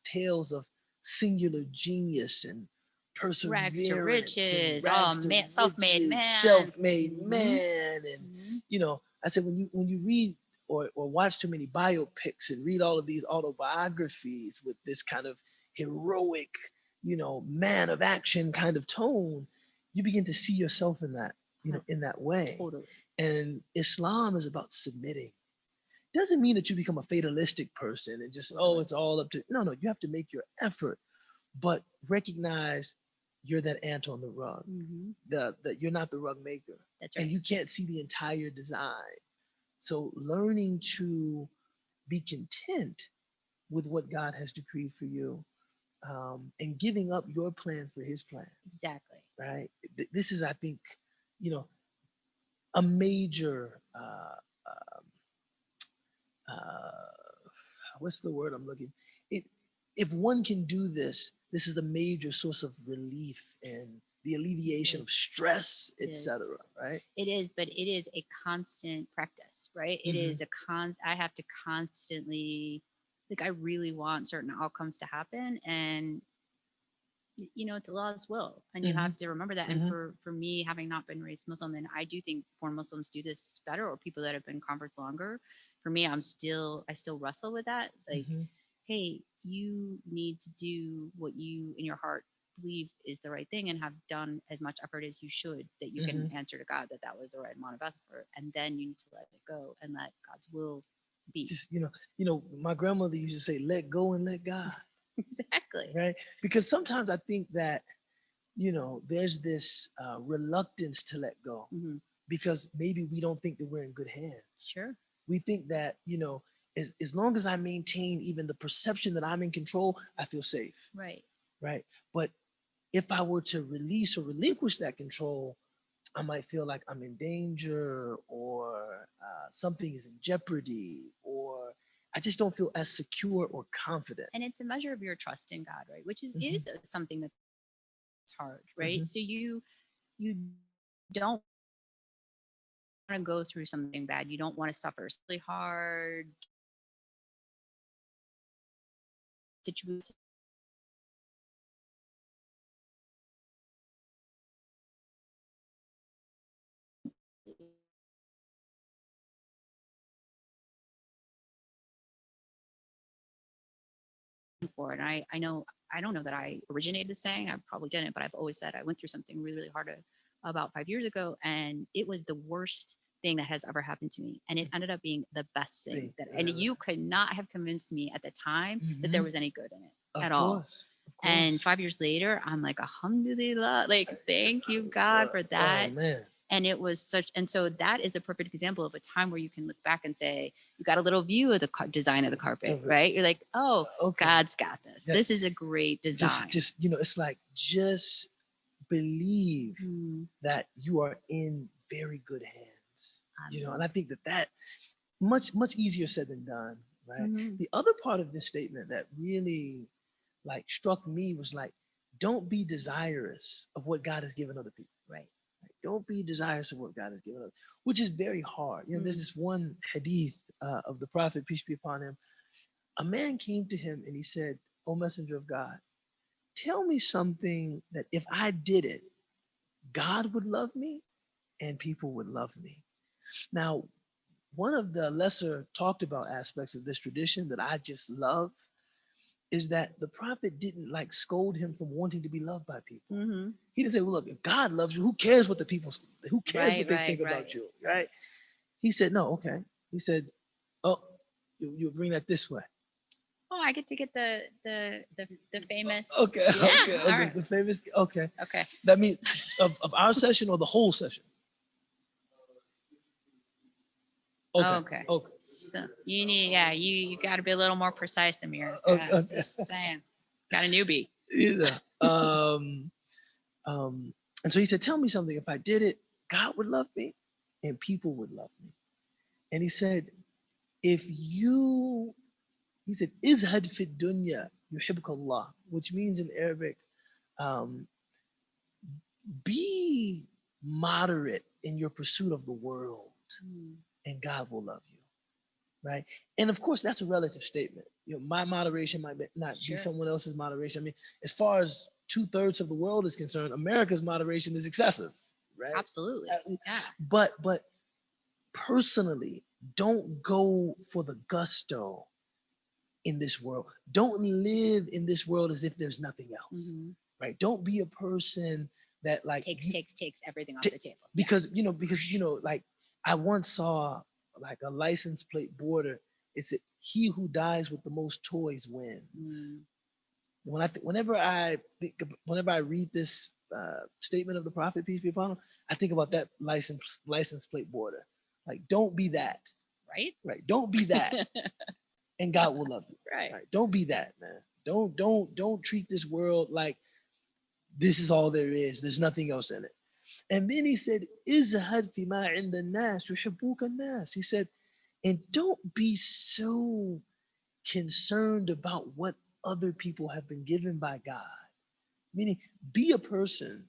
tales of singular genius and perseverance, rags to riches, self-made man, and I said when you read or watch too many biopics and read all of these autobiographies with this kind of heroic, man of action kind of tone, you begin to see yourself in that, in that way. Totally. And Islam is about submitting. Doesn't mean that you become a fatalistic person and just, it's all up to, no, you have to make your effort, but recognize you're that ant on the rug, that you're not the rug maker. That's right. And you can't see the entire design. So learning to be content with what God has decreed for you, and giving up your plan for his plan. Exactly. Right. This is, I think, a major, what's the word I'm looking? It if one can do this, this is a major source of relief and the alleviation of stress, etc. Right? It is, but it is a constant practice, right? It is a I have to constantly, like, I really want certain outcomes to happen, and it's Allah's will, and you have to remember that. And for me, having not been raised Muslim, and I do think foreign Muslims do this better, or people that have been converts longer. For me, I still wrestle with that. Like, hey, you need to do what you in your heart believe is the right thing, and have done as much effort as you should, that you can answer to God that was the right amount of effort, and then you need to let it go and let God's will be. Just my grandmother used to say, "Let go and let God." Exactly. Right? Because sometimes I think that there's this reluctance to let go because maybe we don't think that we're in good hands. Sure. We think that as long as I maintain even the perception that I'm in control, I feel safe. Right. Right. But if I were to release or relinquish that control, I might feel like I'm in danger, or something is in jeopardy, or I just don't feel as secure or confident. And it's a measure of your trust in God, right? Which is something that's hard, right? So you don't want to go through something bad. You don't want to suffer really hard situation. For it. And I don't know that I originated the saying. I probably didn't, but I've always said I went through something really, really hard about 5 years ago, and it was the worst thing that has ever happened to me, and it ended up being the best thing and you could not have convinced me at the time that there was any good in it at all. And 5 years later, I'm like, alhamdulillah, like, thank you God for that. Oh, man. And it was and so that is a perfect example of a time where you can look back and say, you got a little view of the design of the carpet, right? You're like, oh, God's got this. Yeah. This is a great design. It's like, just believe that you are in very good hands. And I think that much, much easier said than done, right? The other part of this statement that really struck me was don't be desirous of what God has given other people. Right. Don't be desirous of what God has given us, which is very hard. There's this one hadith of the Prophet, peace be upon him. A man came to him and he said, "O Messenger of God, tell me something that if I did it, God would love me and people would love me." Now, one of the lesser talked about aspects of this tradition that I just love is that the Prophet didn't scold him from wanting to be loved by people. He didn't say, "Well, look, if God loves you, who cares what the people, who cares what they think about you?" Right? He said, "No, okay." He said, "Oh, you bring that this way." Oh, I get to get the famous. Okay. All right. The famous. Okay. That means of our session or the whole session. Okay. So you need, you got to be a little more precise, Amir. Just saying, got a newbie. And so he said, "Tell me something. If I did it, God would love me, and people would love me." And he said, he said, "Izhad fi dunya yuhibbuka Allah," which means in Arabic, be moderate in your pursuit of the world, and God will love you. Right? And of course, that's a relative statement. My moderation might not be someone else's moderation. I mean, as far as 2/3 of the world is concerned, America's moderation is excessive, right? Absolutely. Yeah. But personally, don't go for the gusto in this world. Don't live in this world as if there's nothing else, right? Don't be a person that takes everything off the table. Because I once saw a license plate border. It said, "He who dies with the most toys wins." Whenever I read this statement of the Prophet, peace be upon him, I think about that license plate border. Don't be that. Right. Don't be that, and God will love you. Right. Don't be that, man. Don't treat this world like this is all there is. There's nothing else in it. And then he said, "Izhad fi ma inda nas yuhibbuka nas." He said, and don't be so concerned about what other people have been given by God. Meaning, be a person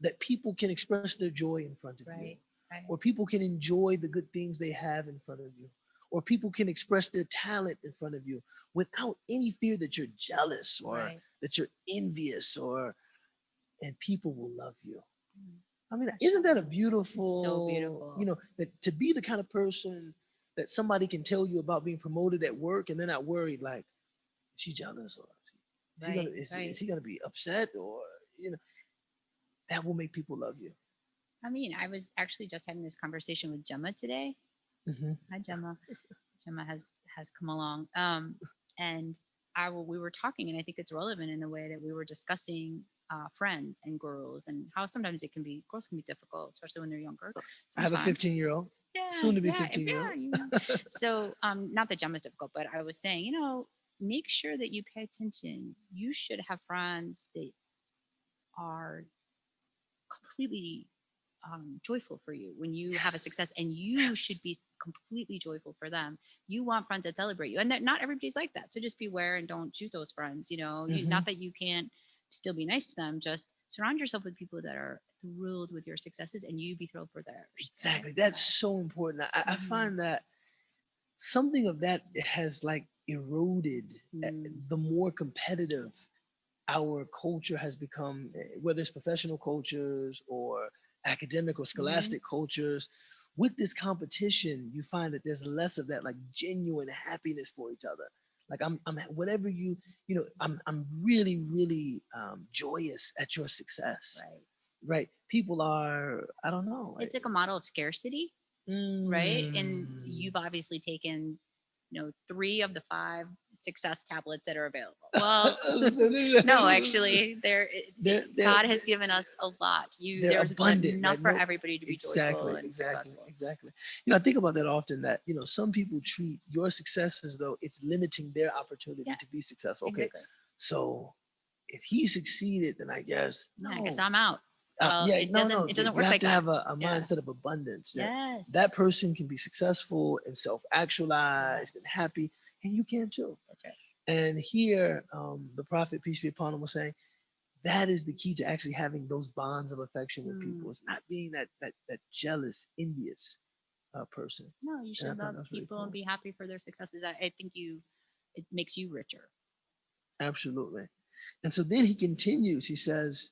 that people can express their joy in front of you, Right. Right. or people can enjoy the good things they have in front of you, or people can express their talent in front of you without any fear that you're jealous or Right. that you're envious, and people will love you. Mm. I mean, isn't that a It's so beautiful. that to be the kind of person that somebody can tell you about being promoted at work and they're not worried, like, is she jealous, or is he Right. gonna is, Right. is he gonna be upset, or that will make people love you. I mean, I was actually just having this conversation with Gemma today. Mm-hmm. Hi, Gemma. Gemma has come along. And we were talking, and I think it's relevant in the way that we were discussing friends and girls, and how sometimes girls can be difficult, especially when they're younger. I have a Sometimes, 15-year-old, yeah, soon to be yeah, 15-year-old. yeah. So, not that Gemma's difficult, but I was saying, make sure that you pay attention. You should have friends that are completely joyful for you when you have a success, and you should be completely joyful for them. You want friends that celebrate you, and that not everybody's like that. So just beware and don't choose those friends. Not that you can't still be nice to them. Just surround yourself with people that are thrilled with your successes, and you be thrilled for theirs. Exactly. That's so important. I find that something of that has like eroded the more competitive our culture has become, whether it's professional cultures or academic or scholastic cultures. With this competition, you find that there's less of that like genuine happiness for each other. Like I'm whatever I'm really, really joyous at your success. Right. Right. People are, I don't know. It's like a model of scarcity, right? And you've obviously taken 3 of the 5 success tablets that are available. Well, no, actually, God has given us a lot. There's abundant, enough right? for everybody to be exactly, joyful and successful. Exactly. I think about that often, that some people treat your success as though it's limiting their opportunity to be successful. Okay, exactly. so if he succeeded, then I guess no. I guess I'm out. Well, yeah, it doesn't work like that. You have to have a mindset of abundance. Yes. That person can be successful and self-actualized and happy, and you can too. That's right. And here, the prophet, peace be upon him, was saying that is the key to actually having those bonds of affection with people. It's not being that jealous, envious person. No, you should love people and be happy for their successes. I think it makes you richer. Absolutely. And so then he continues. He says,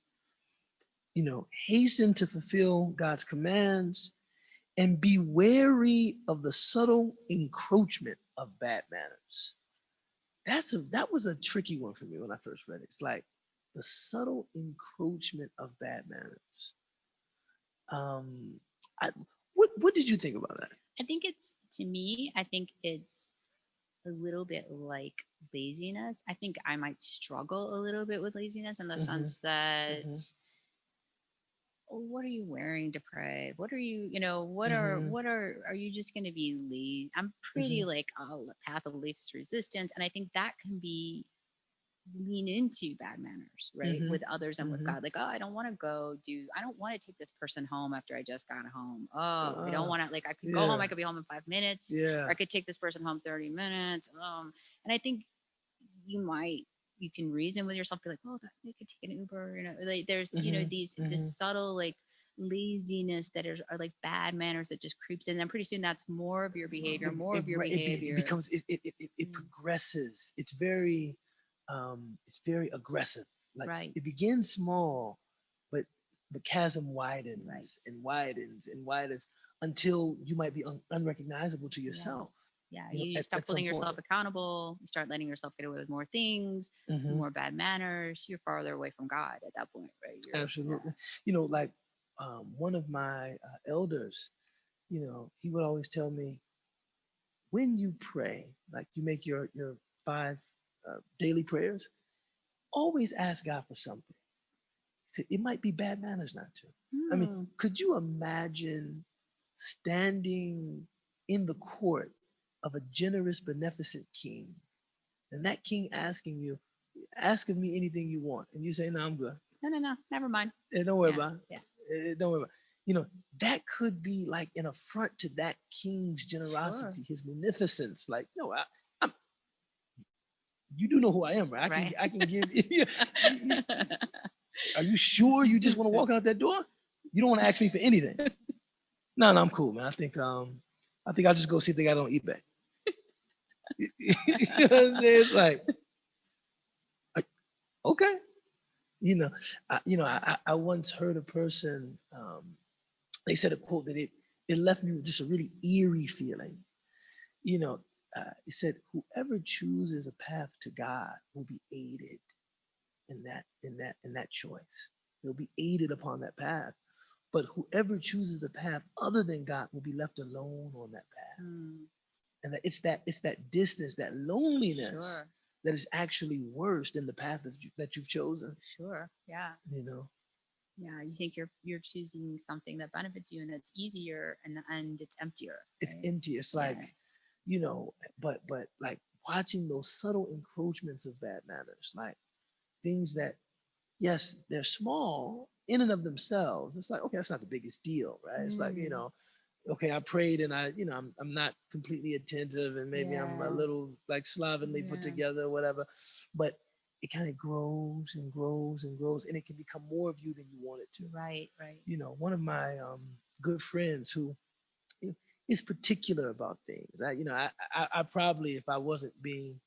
hasten to fulfill God's commands and be wary of the subtle encroachment of bad manners. That was a tricky one for me when I first read it. It's like the subtle encroachment of bad manners. Um, what did you think about that? I think I think it's a little bit like laziness. I think I might struggle a little bit with laziness in the sense that what are you wearing to pray? What are you, are you just going to be lazy? I'm pretty like path of least resistance. And I think that can be lean into bad manners, right? With others and with God. Like, I don't want to I don't want to take this person home after I just got home. I don't want to, like, I could go home, I could be home in 5 minutes. Or I could take this person home 30 minutes. And I think you can reason with yourself, be like, they could take an Uber, like there's, this subtle, like, laziness that are like bad manners that just creeps in. And pretty soon that's more of your behavior, It becomes, it progresses. It's very aggressive. Like it begins small, but the chasm widens and widens and widens until you might be unrecognizable to yourself. Yeah, you stop holding yourself accountable. You start letting yourself get away with more things, more bad manners. You're farther away from God at that point, right? Absolutely. Like one of my elders, he would always tell me, when you pray, like you make your 5 daily prayers, always ask God for something. It might be bad manners not to. I mean, could you imagine standing in the court of a generous, beneficent king, and that king asking you, ask of me anything you want, and you say, no, I'm good. No, never mind. Don't worry about it. Don't worry about it. That could be like an affront to that king's generosity, his munificence. Like, no, you do know who I am, right? Right. I can give you. Are you sure you just want to walk out that door? You don't want to ask me for anything. No, no, I'm cool, man. I think I'll just go see if they got it on eBay. You know what I'm saying? It's like, okay. I once heard a person, they said a quote that it left me with just a really eerie feeling. You know, it said, "Whoever chooses a path to God will be aided in that choice. They'll be aided upon that path. But whoever chooses a path other than God will be left alone on that path. Mm, And that it's that distance, that loneliness sure. that is actually worse than the path that you've chosen. Sure. Yeah. You know, Yeah. You think you're choosing something that benefits you and it's easier and it's emptier. it's Right? empty. It's Yeah. like, but like watching those subtle encroachments of bad manners, like things that, yes, they're small in and of themselves. It's like, okay, that's not the biggest deal, right? It's like, Mm, okay, I prayed and I'm not completely attentive and maybe I'm a yeah. little like slovenly put Yeah. together or whatever, but it kind of grows and grows and grows and it can become more of you than you want it to. Right. Right. One of my good friends who is particular about things. I probably, if I wasn't being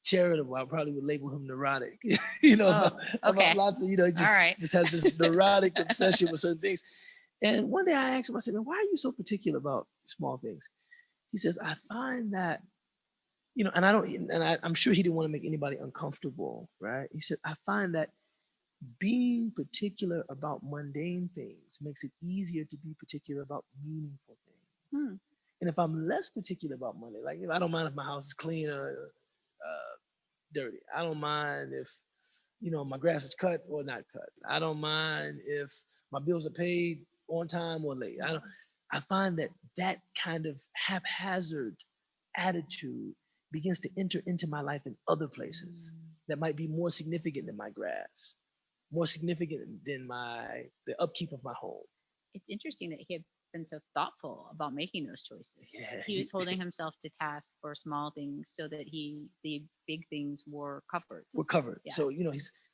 charitable, I probably would label him neurotic. Oh, About okay. lots of, All right. just has this neurotic obsession with certain things. And one day I asked him, I said, "Man, why are you so particular about small things?" He says, "I find that, and I'm sure he didn't want to make anybody uncomfortable, right?" He said, "I find that being particular about mundane things makes it easier to be particular about meaningful things. Hmm. And if I'm less particular about money, like I don't mind if my house is clean or dirty. I don't mind if my grass is cut or not cut. I don't mind if my bills are paid on time or late. I find that kind of haphazard attitude begins to enter into my life in other places that might be more significant than my grass, more significant than the upkeep of my home." It's interesting that he had been so thoughtful about making those choices. Yeah, He was holding himself to task for small things so that the big things were covered. we're covered. Yeah. So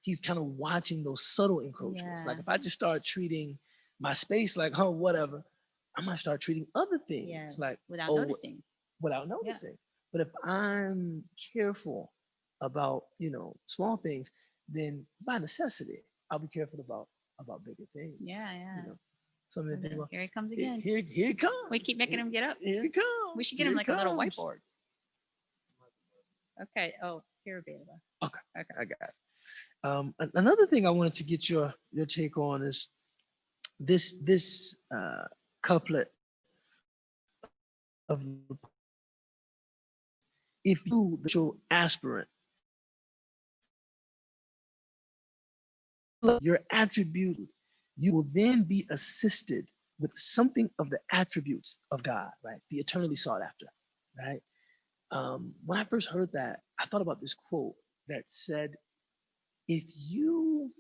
he's kind of watching those subtle encroachments. Yeah. Like if I just start treating my space like, oh, whatever, I might start treating other things Yeah. like, Without oh, noticing. without Yeah. noticing. But if I'm careful about small things, then by necessity I'll be careful about bigger things. Yeah. Yeah. Some of the things. Here he comes again. Here it comes. We keep making him get up. Here it comes. We should get him like a little whiteboard. Okay. Oh, here, Bela. Okay. Okay. I got it. Another thing I wanted to get your take on is this couplet of the, if you the aspirant, your attribute, you will then be assisted with something of the attributes of God, right? The eternally sought after, right? When I first heard that, I thought about this quote that said, if you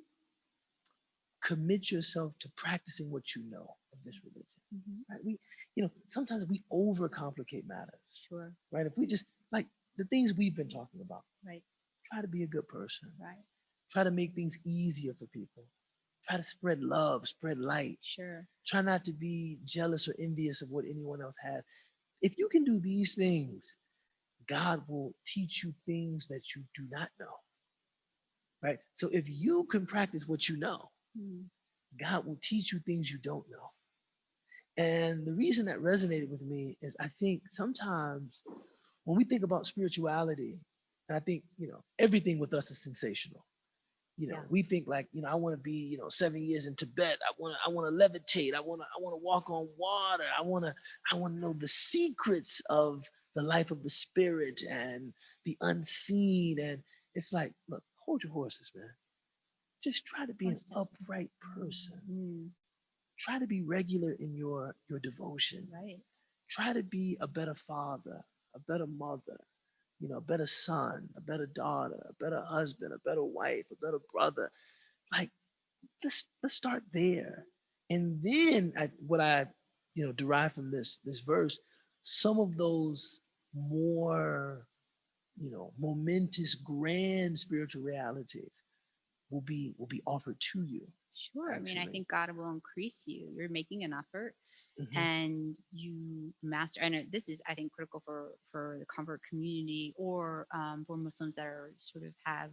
commit yourself to practicing what you know of this religion, right? Sometimes we overcomplicate matters. Sure. Right? If we just like the things we've been talking about, right? Try to be a good person. Right. Try to make things easier for people. Try to spread love, spread light. Sure. Try not to be jealous or envious of what anyone else has. If you can do these things, God will teach you things that you do not know. Right? So if you can practice what you know, God will teach you things you don't know. And the reason that resonated with me is I think sometimes when we think about spirituality, and I think, everything with us is sensational. We think like, I want to be, 7 years in Tibet. I want to levitate. I want to walk on water. I want to know the secrets of the life of the spirit and the unseen. And it's like, look, hold your horses, man. Just try to be an upright person. Try to be regular in your devotion. Right. Try to be a better father, a better mother, a better son, a better daughter, a better husband, a better wife, a better brother. Like, let's start there. And then what I derive from this verse, some of those more momentous, grand spiritual realities will be offered to you. Sure. I mean, I Actually. think God will increase you. You're making an effort, Mhm. and you master. And this is, I think, critical for the convert community, or for Muslims that are sort of have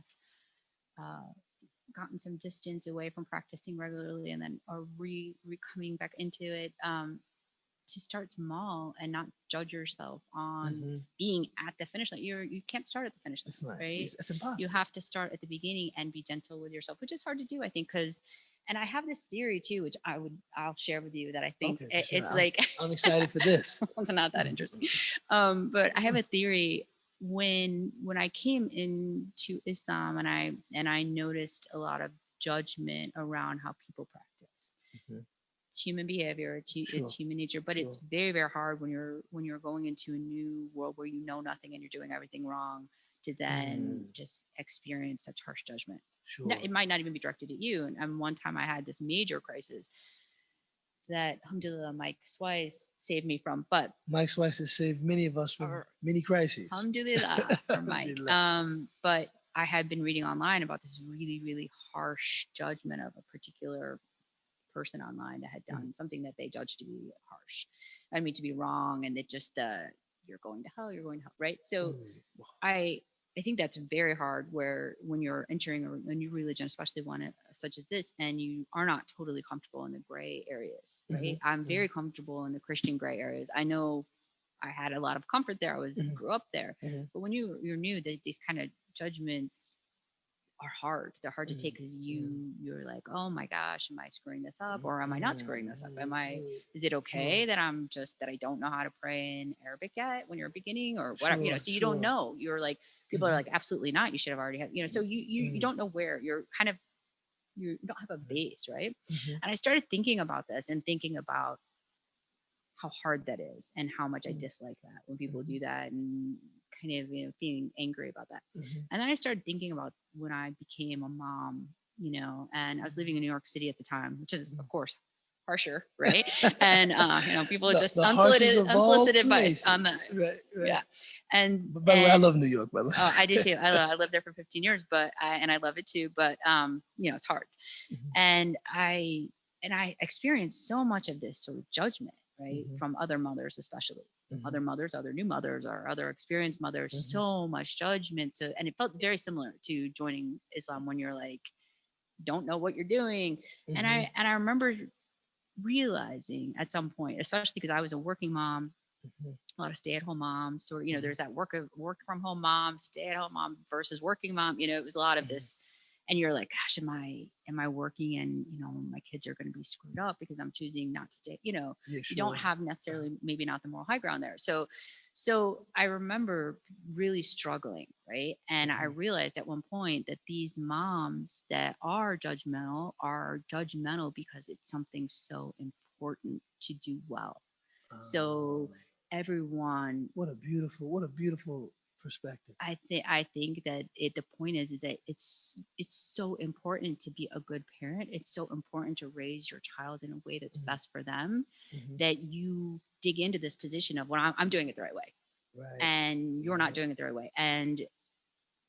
uh, gotten some distance away from practicing regularly, and then are re coming back into it. To start small and not judge yourself on Mhm. being at the finish line. You can't start at the finish It's line, not. right? It's You impossible. have to start at the beginning and be gentle with yourself, which is hard to do, I think, because. And I have this theory too, which I'll share with you, that I think Okay, for sure. it's I'm, like I'm excited for this. it's not that interesting. But I have a theory. When I came into Islam, and I noticed a lot of judgment around how people practice. Mhm. It's human behavior, it's Sure. human nature, but it's Sure. very, very hard when you're going into a new world where you know nothing and you're doing everything wrong, to then Mm. just experience such harsh judgment. Sure. It might not even be directed at you. And one time I had this major crisis that, alhamdulillah, Mike Swice saved me from. But Mike Swice has saved many of us from many crises. alhamdulillah for Mike. Alhamdulillah. But I had been reading online about this really, really harsh judgment of a particular person online that had done something that they judged to be harsh. I mean, to be wrong, and it just you're going to hell, you're going to hell, right? So Mm. I I think that's very hard, where when you're entering a new religion, especially one such as this, and you are not totally comfortable in the gray areas, right? Mhm. I'm Mhm. very comfortable in the Christian gray areas. I know I had a lot of comfort there. Mhm. Grew up there, Mhm. but when you're new, these kind of judgments are hard. They're hard to take, because Mhm. you're like, oh my gosh, am I screwing this up, Mhm. or am I not screwing this up? Am I? Mhm. Is it Sure. okay that that I don't know how to pray in Arabic yet when you're beginning, or whatever? Sure. So you don't Sure. know. You're like, people are Mhm. like, absolutely not. You should have already had. So you Mhm. don't know where you're kind of, you don't have a base, right? Mhm. And I started thinking about this, and thinking about how hard that is, and how much I Mhm. dislike that when people Mhm. do that, and kind of, feeling angry about that. Mhm. And then I started thinking about when I became a mom, and I was living in New York City at the time, which is, of course, harsher, right? And people are just The harshest of all unsolicited advice on places. that. Right. Right. Yeah. And But by the way, I love New York. By the way. oh, I do too. I lived there for 15 years, but I love it too. But it's hard. Mhm. And I experienced so much of this sort of judgment, right, Mhm. from other mothers, especially from Mhm. other mothers, other new mothers, or other experienced mothers. Mhm. So much judgment. So, and it felt very similar to joining Islam, when you're like, don't know what you're doing. And Mhm. I remember realizing at some point, especially because I was a working mom, Mhm. a lot of stay-at-home moms, or Mhm. there's that work from home mom, stay-at-home mom versus working mom. It was a lot of Mhm. this, and you're like, gosh, am I working, and my kids are going to be screwed up because I'm choosing not to stay. Yeah. You don't Sure. have necessarily, maybe not the moral high ground there. So I remember really struggling, right? And I Mhm. realized at one point that these moms that are judgmental because it's something so important to do well. So Um, everyone, what a beautiful perspective. I think that the point is that it's so important to be a good parent. It's so important to raise your child in a way that's Mhm. best for them, Mhm. that you dig into this position of, well, I'm doing it the right way, Right. and you're not Right. doing it the right way, and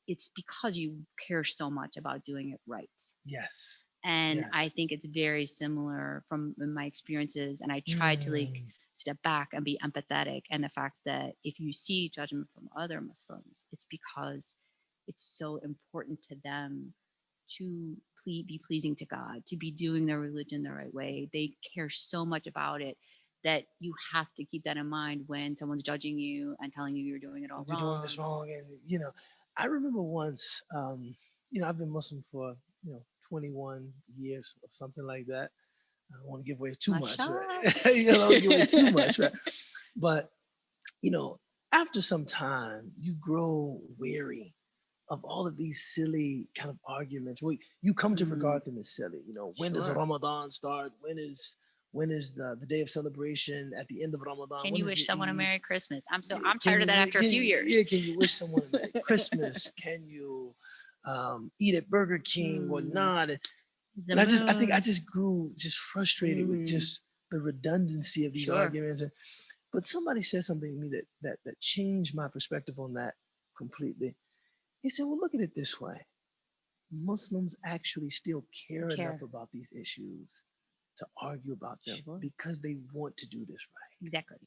it's because you care so much about doing it right. Yes. And I Yes. think it's very similar from my experiences. And I try to Mm. step back and be empathetic. And the fact that if you see judgment from other Muslims, it's because it's so important to them to be pleasing to God, to be doing their religion the right way. They care so much about it, that you have to keep that in mind when someone's judging you and telling you you're doing it all You're doing this wrong. wrong, and I remember once, I've been Muslim for 21 years or something like that. I don't want to give away too much, Mashallah. right? I don't give away too much, right? But you know, after some time, you grow weary of all of these silly kind of arguments. You come to Mm, regard them as silly. When does sure. Ramadan start? When is the day of celebration at the end of Ramadan? Can When you is wish the someone a Eid? Merry Christmas? Yeah, I'm tired of that after a few years. can you wish someone a Merry Christmas? Can you eat at Burger King or Mm, not? the And I think I moon. just grew just frustrated with Mm, just the redundancy of these sure. arguments. But somebody said something to me that changed my perspective on that completely. He said, well, look at it this way. Muslims actually still care enough about these issues to argue about them because they want to do this right. Exactly.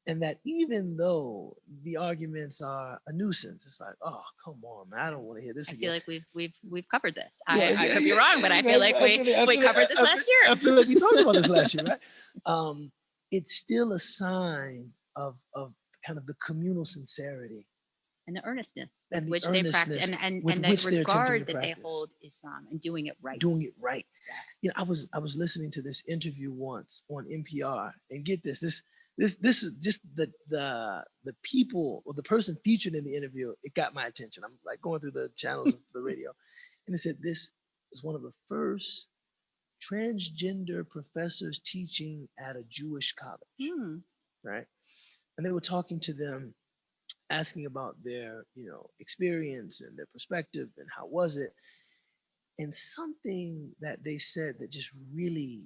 And that even though the arguments are a nuisance, it's like, oh, come on, man, I don't want to hear this I again. feel like we've covered this. Yeah, I could be wrong, but I feel like we covered this last year. I feel like we talked about this last year, right? It's still a sign of kind of the communal sincerity and the earnestness and with the which they practice, and the regard that they hold Islam and doing it right. Doing it right. Yeah. You know, I was listening to this interview once on NPR, and get this is just the people or the person featured in the interview. It got my attention. I'm like going through the channels of the radio, and it said this is one of the first transgender professors teaching at a Jewish college, right? And they were talking to them, asking about their, experience and their perspective and how was it. And something that they said that just really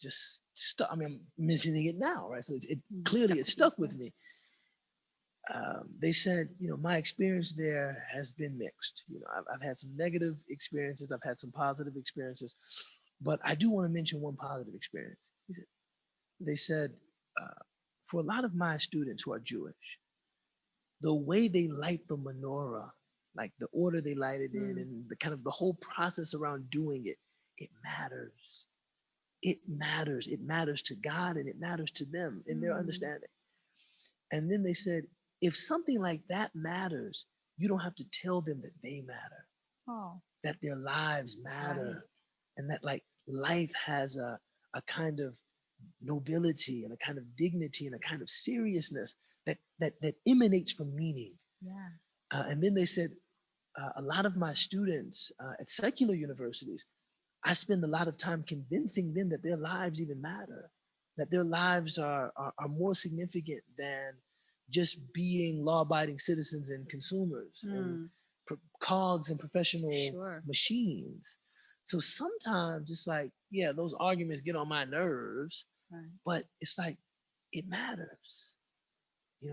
just stuck. I mean, I'm mentioning it now, right? So it clearly it stuck with me. They said, my experience there has been mixed. I've had some negative experiences, I've had some positive experiences, but I do want to mention one positive experience. They said, for a lot of my students who are Jewish, the way they light the menorah, like the order they light it in, and the kind of the whole process around doing it, it matters. It matters. It matters to God, and it matters to them in their understanding. And then they said, if something like that matters, you don't have to tell them that they matter, that their lives matter, and that like life has a kind of nobility and a kind of dignity and a kind of seriousness that emanates from meaning. Yeah. And then they said, a lot of my students at secular universities, I spend a lot of time convincing them that their lives even matter, that their lives are more significant than just being law-abiding citizens and consumers and cogs and professional machines. So sometimes it's like, yeah, those arguments get on my nerves, but it's like, it matters.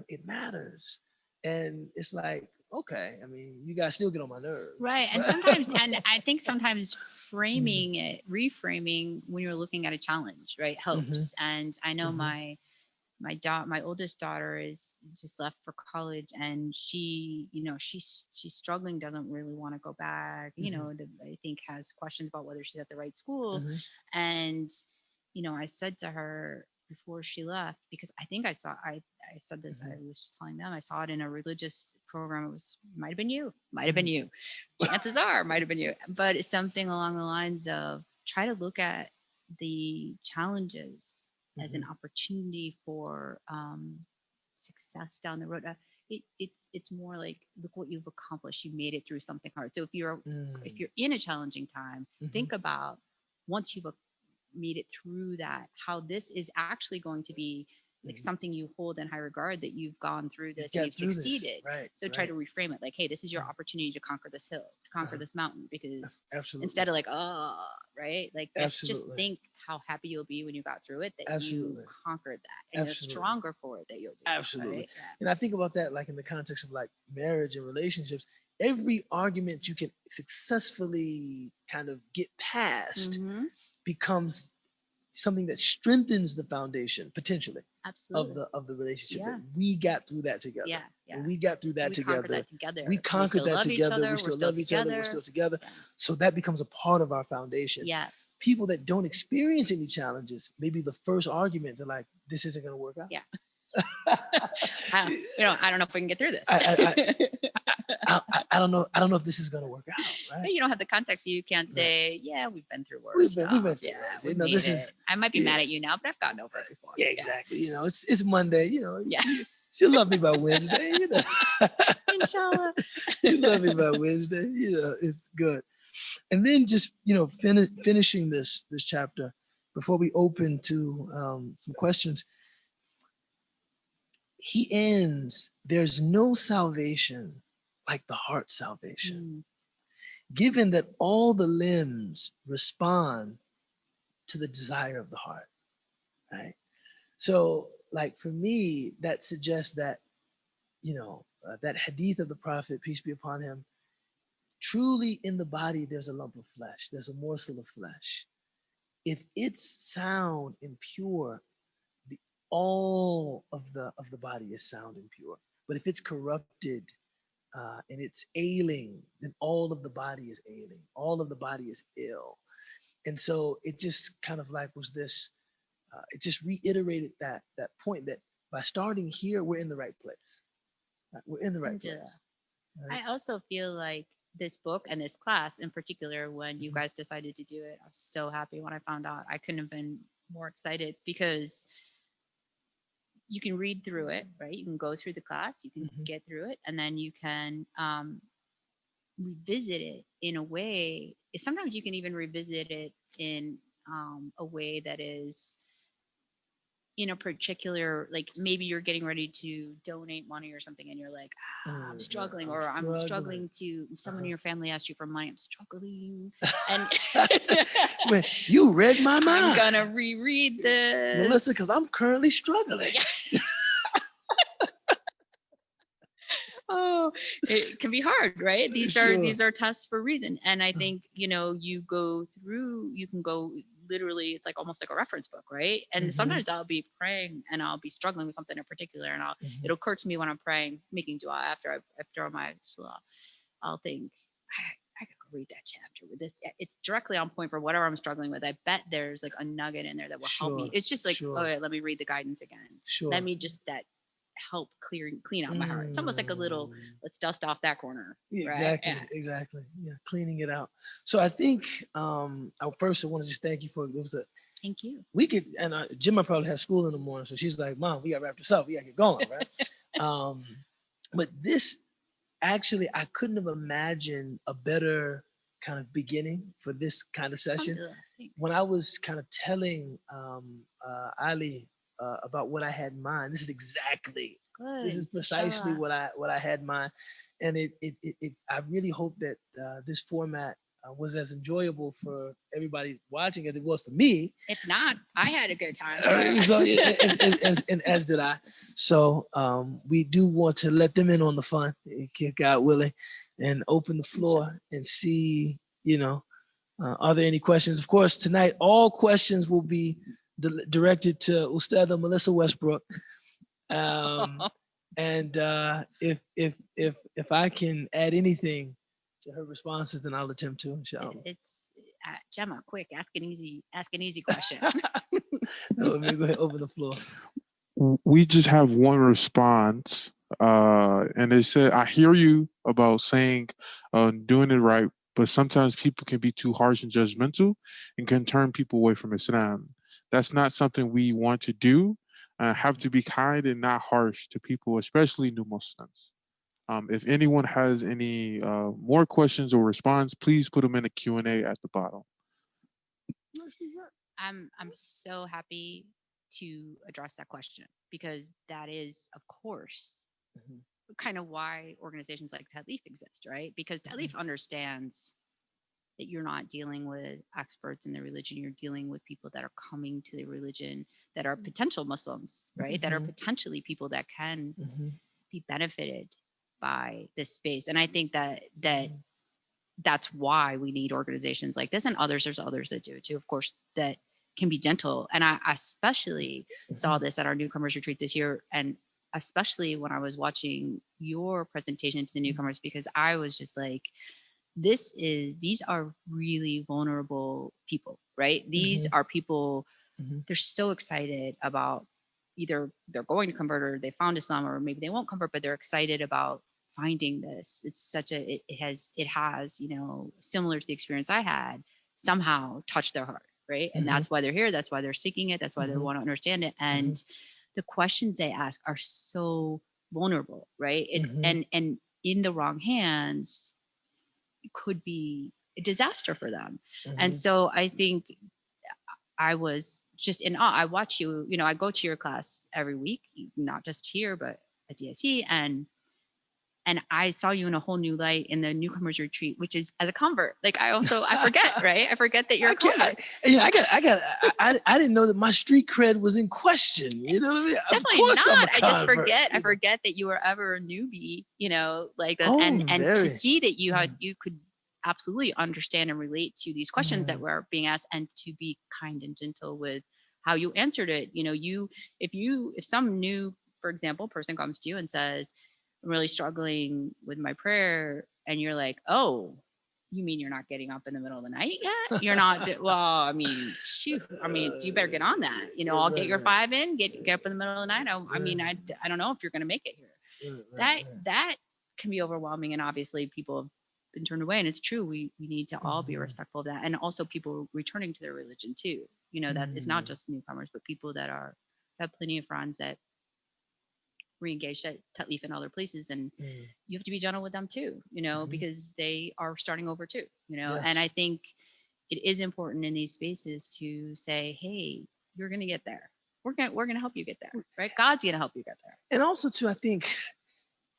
It matters. And it's like, okay, I mean, you guys still get on my nerves. Right. And sometimes, and I think sometimes framing it, reframing when you're looking at a challenge, right, helps. And I know my oldest daughter is just left for college, and she, she's struggling, doesn't really want to go back, I think has questions about whether she's at the right school. And, I said to her before she left, because I think I said this, I was just telling them, I saw it in a religious program. Might have been you. Chances are, might have been you. But it's something along the lines of try to look at the challenges as an opportunity for success down the road. It's more like, look what you've accomplished. You made it through something hard. So if you're in a challenging time, think about once you've made it through that, how this is actually going to be like something you hold in high regard, that you've gone through this and you've succeeded. So try to reframe it like, hey, this is your opportunity to conquer this hill, to conquer this mountain, because instead of like, right, like just think how happy you'll be when you got through it, that you conquered that, and you're stronger for it, that you'll be. Absolutely. Right? And I think about that like in the context of like marriage and relationships. Every argument you can successfully kind of get past becomes something that strengthens the foundation potentially of the relationship. That we got through that together. And we got through that together. We conquered that together. We still love each other. We're still together. So that becomes a part of our foundation. Yes. People that don't experience any challenges, maybe the first argument, they're like, this isn't going to work out. Yeah. I don't know if we can get through this. I don't know. I don't know if this is going to work out. Right? You don't have the context. You can't say, yeah, we've been through worse. We've been through worse. I might be mad at you now, but I've gotten over it before. Yeah, exactly. It's Monday. She'll love me by Wednesday. Inshallah. She'll love me by Wednesday. It's good. And then just finishing this chapter before we open to some questions. He ends, there's no salvation like the heart salvation, given that all the limbs respond to the desire of the heart, right? So like for me, that suggests that, that hadith of the Prophet, peace be upon him, truly in the body there's a lump of flesh, there's a morsel of flesh. If it's sound and pure, the all of the body is sound and pure. But if it's corrupted and it's ailing, then all of the body is ailing. All of the body is ill. And so it just kind of like was this. It just reiterated that point that by starting here, we're in the right place. We're in the right place. Right? I also feel like this book and this class in particular, when you guys decided to do it, I was so happy when I found out. I couldn't have been more excited because you can read through it, right? You can go through the class, you can get through it, and then you can revisit it in a way. Sometimes you can even revisit it in a way that is in a particular, like maybe you're getting ready to donate money or something and you're like, I'm struggling, or I'm struggling to, someone in your family asked you for money, I'm struggling. And Man, you read my mind. I'm gonna reread this, Melissa, because I'm currently struggling. Oh, it can be hard, right? These are tests for a reason. And I think, you know, you can go literally, it's like almost like a reference book, right? And sometimes I'll be praying and I'll be struggling with something in particular, and it'll occur to me when I'm praying, making dua after my salah, I'll think, I could go read that chapter with this. It's directly on point for whatever I'm struggling with. I bet there's like a nugget in there that will help me. It's just like, okay, let me read the guidance again. Let me just help clean out my heart. It's almost like a little, let's dust off that corner. Right? Exactly. Yeah, cleaning it out. So I think first I want to just thank you for thank you. We could, and Jimma probably has school in the morning, so she's like, Mom, we gotta wrap this up. We gotta get going, right? But this actually, I couldn't have imagined a better kind of beginning for this kind of session. When I was kind of telling Ali about what I had in mind, this is precisely what I had in mind, and I really hope that this format was as enjoyable for everybody watching as it was for me. If not, I had a good time. And as did I. So we do want to let them in on the fun, God willing, and open the floor and see, are there any questions? Of course, tonight, all questions will be directed to Ustada Melissa Westbrook. And if I can add anything to her responses, then I'll attempt to. Inshallah. It's Gemma, quick, ask an easy question. Let me go ahead and open the floor. We just have one response, and they said, "I hear you about saying doing it right, but sometimes people can be too harsh and judgmental, and can turn people away from Islam. That's not something we want to do. Have to be kind and not harsh to people, especially new Muslims." If anyone has any more questions or response, please put them in the Q&A at the bottom. I'm so happy to address that question, because that is, of course, kind of why organizations like Ta'leef exist, right? Because Ta'leef understands that you're not dealing with experts in the religion, you're dealing with people that are coming to the religion that are potential Muslims, right? That are potentially people that can be benefited by this space. And I think that's why we need organizations like this, and there's others that do it too, of course, that can be gentle. And I especially saw this at our newcomers retreat this year, and especially when I was watching your presentation to the newcomers, because I was just like, these are really vulnerable people, right? These are people, they're so excited about either they're going to convert, or they found Islam, or maybe they won't convert, but they're excited about finding this. It's it has, similar to the experience I had, somehow touched their heart, right? And that's why they're here. That's why they're seeking it. That's why they want to understand it. And the questions they ask are so vulnerable, right? And in the wrong hands, it could be a disaster for them. And so I think I was just in awe. I watch you, I go to your class every week, not just here, but at DSE. And And I saw you in a whole new light in the newcomers retreat, which is as a convert. Like I forget, right? I forget that you're a convert. I didn't know that my street cred was in question. You know what I mean? It's definitely not. I just forget. I forget that you were ever a newbie, and to see that you could absolutely understand and relate to these questions that were being asked, and to be kind and gentle with how you answered it. If some new, for example, person comes to you and says, I'm really struggling with my prayer, and you're like, oh, you mean you're not getting up in the middle of the night yet? You're not, well, I mean, shoot, you better get on that. I'll get your 5 in, get up in the middle of the night. I don't know if you're going to make it here. That can be overwhelming. And obviously people have been turned away, and it's true. We need to all be respectful of that. And also people returning to their religion too. That it's not just newcomers, but people that have plenty of friends that re-engaged at Tatlif and other places, and you have to be gentle with them too, because they are starting over too, Yes. And I think it is important in these spaces to say, hey, you're going to get there. We're going to help you get there, right? God's going to help you get there. And also too, I think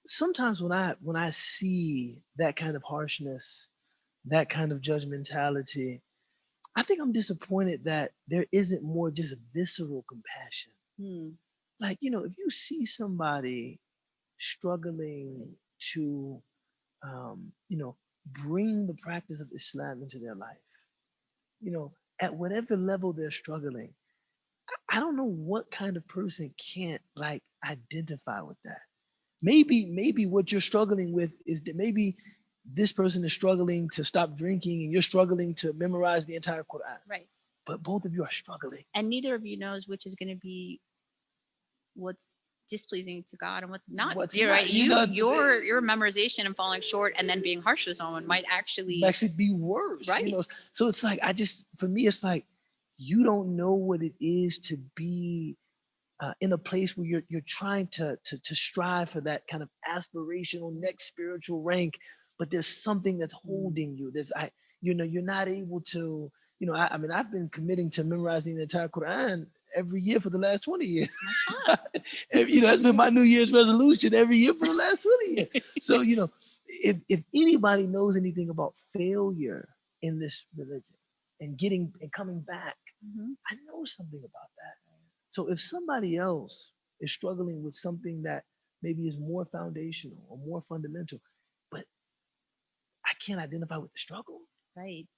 sometimes when I see that kind of harshness, that kind of judgmentality, I think I'm disappointed that there isn't more just visceral compassion. Like, if you see somebody struggling to, bring the practice of Islam into their life, at whatever level they're struggling, I don't know what kind of person can't like identify with that. Maybe what you're struggling with is that maybe this person is struggling to stop drinking and you're struggling to memorize the entire Quran. Right. But both of you are struggling. And neither of you knows which is going to be what's displeasing to God and what's not. Right. Your memorization and falling short and then being harsh with someone might actually be worse. Right. So it's like, for me, it's like, you don't know what it is to be in a place where you're trying to strive for that kind of aspirational next spiritual rank, but there's something that's holding you. You're not able to, I've been committing to memorizing the entire Quran every year for the last 20 years. That's been my New Year's resolution every year for the last 20 years. So, if anybody knows anything about failure in this religion and coming back, I know something about that. So if somebody else is struggling with something that maybe is more foundational or more fundamental, but I can't identify with the struggle. Right.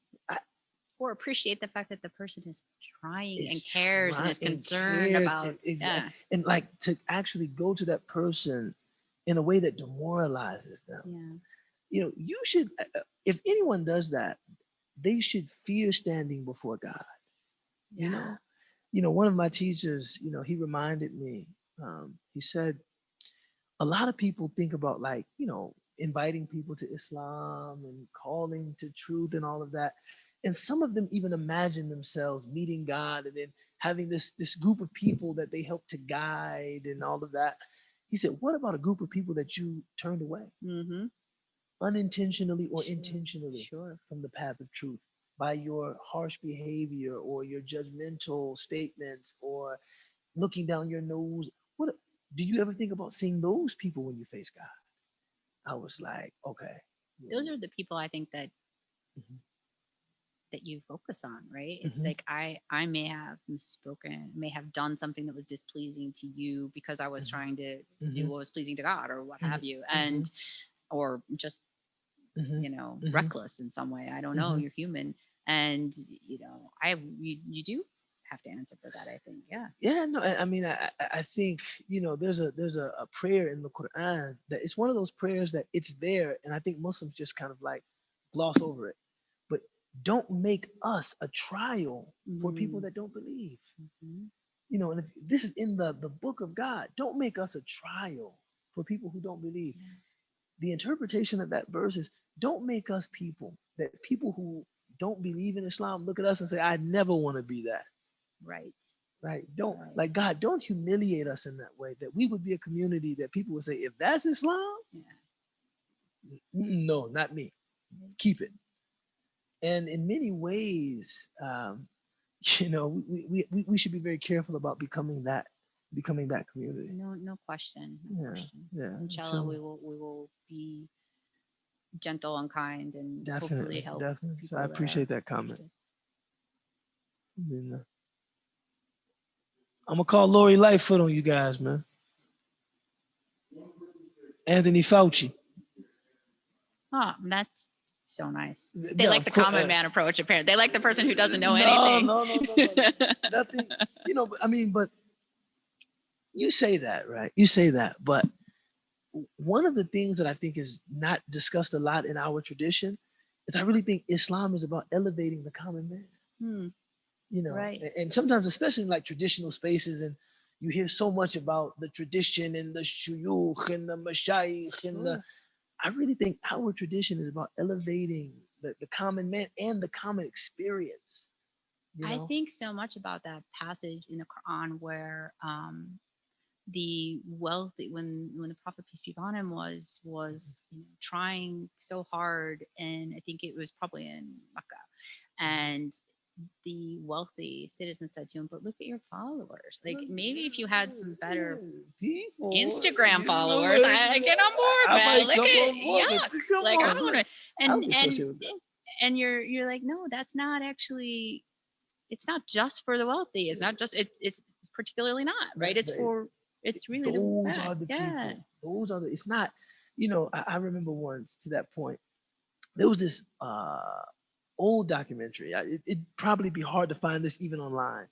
Or appreciate the fact that the person is trying and cares and is concerned about and like to actually go to that person in a way that demoralizes them. You should, if anyone does that, they should fear standing before God. One of my teachers, he reminded me, he said, a lot of people think about inviting people to Islam and calling to truth and all of that. And some of them even imagine themselves meeting God and then having this group of people that they help to guide and all of that. He said, what about a group of people that you turned away? Unintentionally or intentionally from the path of truth by your harsh behavior or your judgmental statements or looking down your nose. What do you ever think about seeing those people when you face God? I was like, okay. Those are the people I think that that you focus on, right? It's like I may have misspoken, may have done something that was displeasing to you because I was trying to do what was pleasing to God or what have you, and or just reckless in some way. I don't know. You're human, and you do have to answer for that. I think, no. I mean, I think there's a prayer in the Quran that it's one of those prayers that it's there, and I think Muslims just kind of like gloss over it. But don't make us a trial for people that don't believe. And if this is in the book of God, don't make us a trial for people who don't believe. The interpretation of that verse is, don't make us people who don't believe in Islam look at us and say, I never want to be that. Right. Don't like God, don't humiliate us in that way, that we would be a community that people would say, if that's Islam, no, not me. Keep it. And in many ways, we should be very careful about becoming that becoming that community. No question. Yeah, Question. yeah. Inshallah, we will be gentle and kind and hopefully Definitely, help definitely. So people I that appreciate are that comment. affected. I'm gonna call Lori Lightfoot on you guys, man. Anthony Fauci. That's so nice. They Yeah, like the common man approach, apparently. They like the person who doesn't know no, anything. no. Nothing. But I mean, but you say that, right? You say that, but one of the things that I think is not discussed a lot in our tradition is I really think Islam is about elevating the common man. Hmm, right. And sometimes, especially in like traditional spaces, and you hear so much about the tradition and the shuyukh and the mashayikh and the. I really think our tradition is about elevating the common man and the common experience. I think so much about that passage in the Quran where the wealthy, when the Prophet peace be upon him was trying so hard, and I think it was probably in Mecca, and the wealthy citizen said to him, "But look at your followers. Like maybe if you had some better people, Instagram followers, I get on board, man. Look at yuck. Like I don't want to." And you're like, no, that's not actually. It's not just for the wealthy. It's not just. It's particularly not right. It's really those are the people. Those are the. It's not. I remember once to that point. There was this old documentary. It'd probably be hard to find this even online.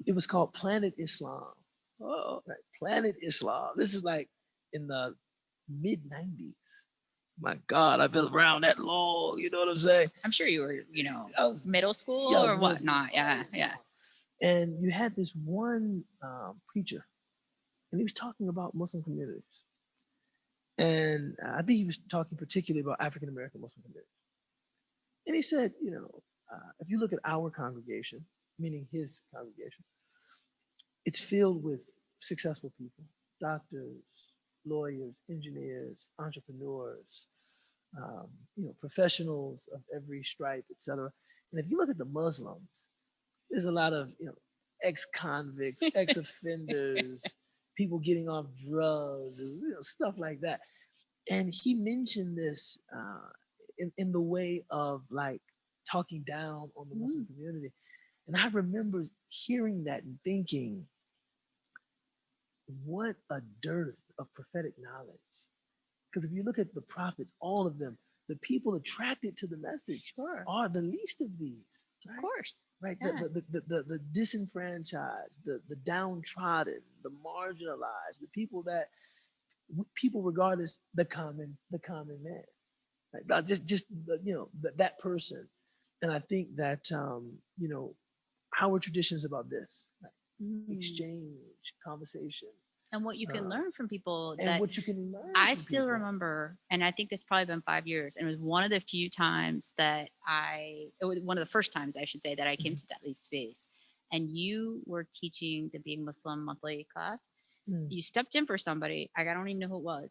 It was called Planet Islam. Oh, right. Planet Islam. This is like in the mid 90s. My God, I've been around that long. You know what I'm saying? I'm sure you were, middle school or whatnot. Yeah. And you had this one preacher, and he was talking about Muslim communities. And I think he was talking particularly about African American Muslim communities. And he said, if you look at our congregation, meaning his congregation, it's filled with successful people, doctors, lawyers, engineers, entrepreneurs, professionals of every stripe, etc. And if you look at the Muslims, there's a lot of, ex-convicts, ex-offenders, people getting off drugs, stuff like that. And he mentioned this in the way of like talking down on the Muslim community. And I remember hearing that and thinking, what a dearth of prophetic knowledge. Because if you look at the prophets, all of them, the people attracted to the message are the least of these. Right? Of course. Right. Yeah. The disenfranchised, the downtrodden, the marginalized, the people that people regard as the common man. Right? Not just that person. And I think that our tradition is about this. Right? Exchange, conversation. And what you can learn from people. And what you can learn. I still remember, and I think it's probably been 5 years, and it was one of the few times that it was one of the first times I should say that I came to Leaf Space, and you were teaching the Being Muslim monthly class. You stepped in for somebody. I don't even know who it was.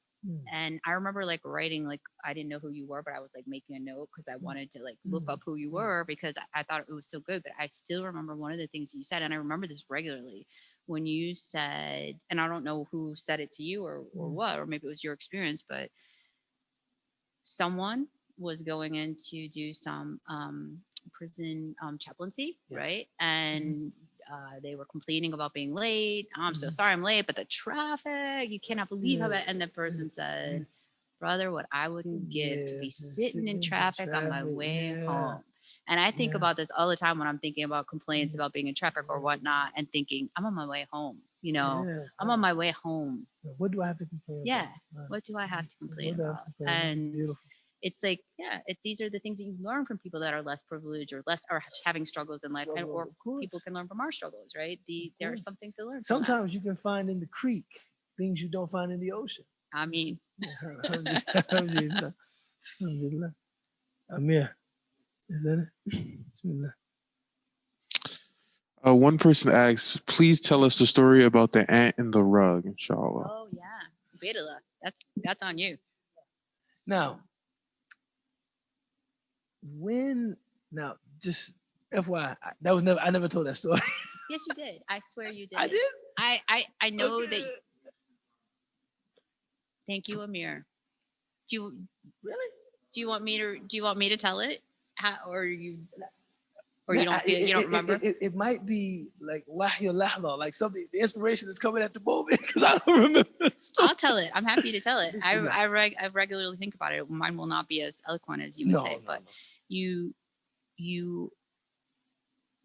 And I remember like writing, like, I didn't know who you were, but I was like making a note because I wanted to like look up who you were because I thought it was so good. But I still remember one of the things you said, and I remember this regularly when you said, and I don't know who said it to you or what, or maybe it was your experience, but someone was going in to do some prison chaplaincy, right? And they were complaining about being late. I'm so sorry I'm late, but the traffic, you cannot believe how bad. And the person said, brother, what I wouldn't give to be sitting in traffic on my way home. And I think about this all the time when I'm thinking about complaints about being in traffic or whatnot and thinking, I'm on my way home. I'm on my way home. What do I have to complain about? Yeah. What do I have to complain about? And it's like, these are the things that you learn from people that are less privileged or having struggles in life, or people can learn from our struggles, right? There's something to learn. Sometimes you can find in the creek things you don't find in the ocean. I mean, Amir, is that it? One person asks, please tell us the story about the ant in the rug, inshallah. Oh yeah, Ubaydullah, that's on you. Now, just FYI, I never told that story. Yes, you did. I swear you did. I did? I know that. Thank you, Amir. Do you Really? do you want me to tell it? How, or you Man, don't feel you don't remember? It might be like wahyu lahla, like something. The inspiration is coming at the moment because I don't remember. The story. I'll tell it. I'm happy to tell it. Bismillah. I regularly think about it. Mine will not be as eloquent as you would say, but you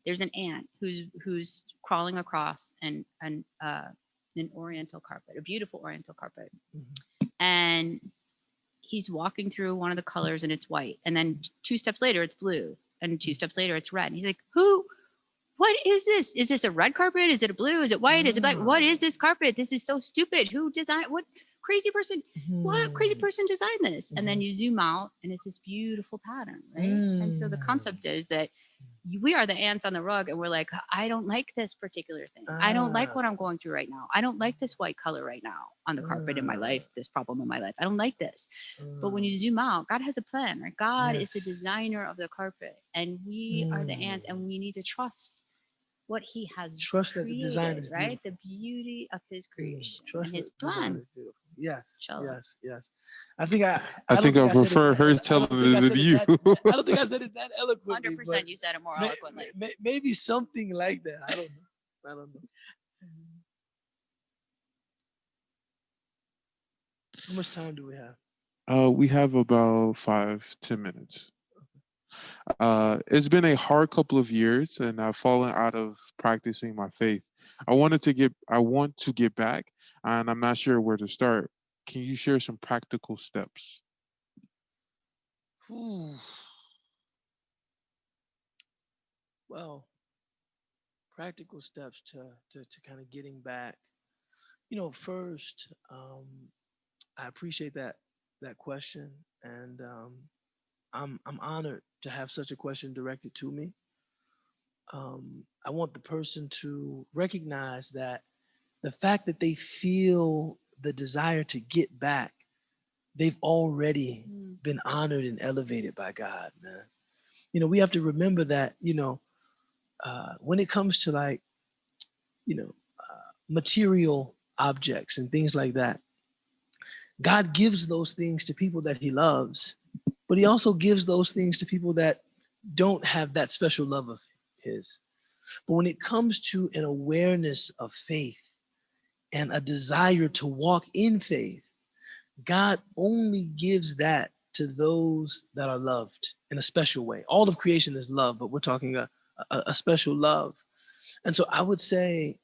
there's an ant who's crawling across an oriental carpet, a beautiful oriental carpet, and he's walking through one of the colors and it's white, and then 2 steps later it's blue, and 2 steps later it's red. And he's like, what is this? Is this a red carpet? Is it a blue? Is it white? Is it black? What is this carpet? This is so stupid. Who designed what crazy person? What crazy person designed this? And then you zoom out and it's this beautiful pattern, right? And so the concept is that we are the ants on the rug, and we're like, I don't like this particular thing. I don't like what I'm going through right now. I don't like this white color right now on the carpet in my life, this problem in my life. I don't like this. But when you zoom out, God has a plan, right? God is the designer of the carpet, and we are the ants, and we need to trust what he has trust created, that the design is right? The beauty of his creation and his the design plan. is beautiful. Yes, Inshallah. yes. I think I prefer her telling it than you. I don't think I said it that eloquently. 100%, you said it more eloquently. Maybe something like that. I don't know. How much time do we have? We have about 5-10 minutes. It's been a hard couple of years, and I've fallen out of practicing my faith. I want to get back, and I'm not sure where to start. Can you share some practical steps? Well, practical steps to kind of getting back. First, I appreciate that question, and I'm honored to have such a question directed to me. I want the person to recognize that the fact that they feel the desire to get back, they've already been honored and elevated by God, man. We have to remember that, when it comes to like, material objects and things like that, God gives those things to people that he loves, but he also gives those things to people that don't have that special love of his. But when it comes to an awareness of faith and a desire to walk in faith, God only gives that to those that are loved in a special way. All of creation is love, but we're talking a special love. And so I would say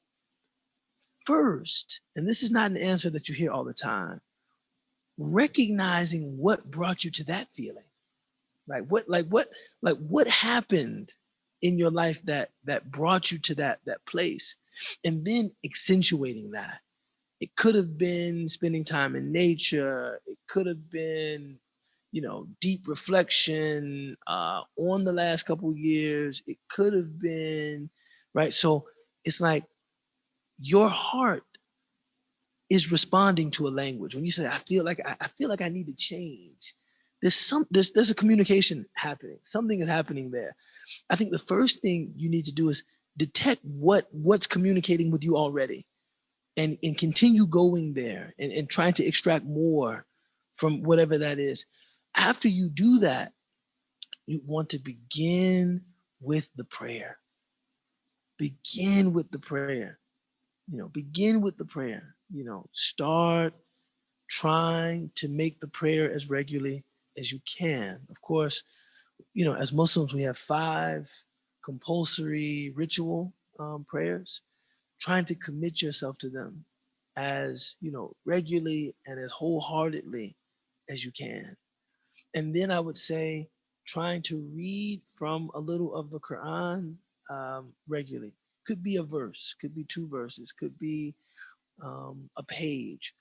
first, and this is not an answer that you hear all the time, recognizing what brought you to that feeling. What happened in your life that brought you to that place, and then accentuating that. It could have been spending time in nature. It could have been, deep reflection on the last couple of years. It could have been, right? So it's like your heart is responding to a language. When you say, I feel like I need to change, there's a communication happening. Something is happening there. I think the first thing you need to do is detect what's communicating with you already, and continue going there and trying to extract more from whatever that is. After you do that, you want to begin with the prayer. Begin with the prayer. Begin with the prayer. Start trying to make the prayer as regularly as you can. Of course, as Muslims, we have 5 compulsory ritual prayers. Trying to commit yourself to them as regularly and as wholeheartedly as you can. And then I would say trying to read from a little of the Quran regularly. Could be a verse, could be 2 verses, could be a page.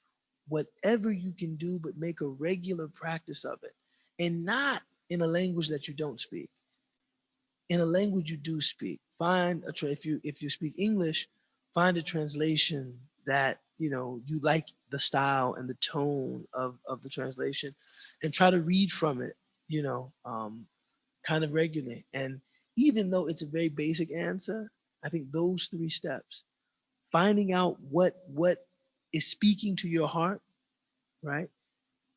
Whatever you can do, but make a regular practice of it, and not in a language that you don't speak. In a language you do speak. Find if you speak English, find a translation that you like the style and the tone of the translation, and try to read from it, kind of regularly. And even though it's a very basic answer, I think those 3 steps finding out what is speaking to your heart, right?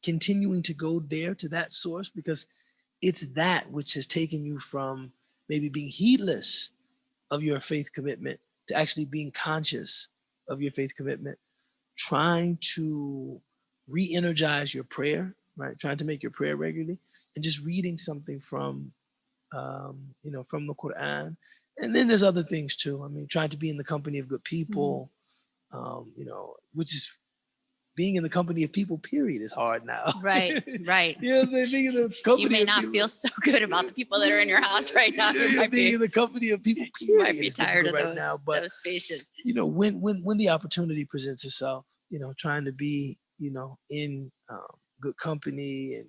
Continuing to go there to that source, because it's that which has taken you from maybe being heedless of your faith commitment to actually being conscious of your faith commitment, trying to re-energize your prayer, right? Trying to make your prayer regularly, and just reading something from, from the Quran. And then there's other things too. I mean, trying to be in the company of good people, which is being in the company of people, period, is hard now. Right, right. You know what I'm saying? Being in the company You may of not people, feel so good about the people that are in your house right now. You might being be, in the company of people, you period, might be is tired of difficult right now. But those spaces. when the opportunity presents itself, trying to be, in good company and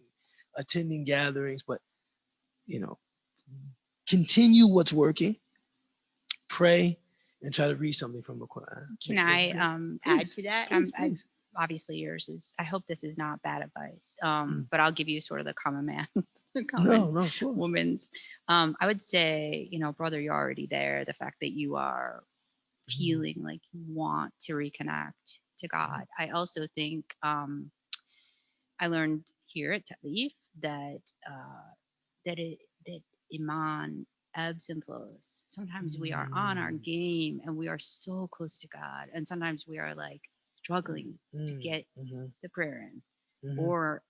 attending gatherings, but you know, continue what's working, pray, and try to read something from the Quran. Can I add to that? Please. Obviously yours is, I hope this is not bad advice, but I'll give you sort of the common man, No, of course. woman's. I would say, brother, you're already there. The fact that you are feeling like you want to reconnect to God. I also think I learned here at Tatlif that that iman ebbs and flows. Sometimes we are on our game and we are so close to God, and sometimes we are like struggling to get the prayer in, or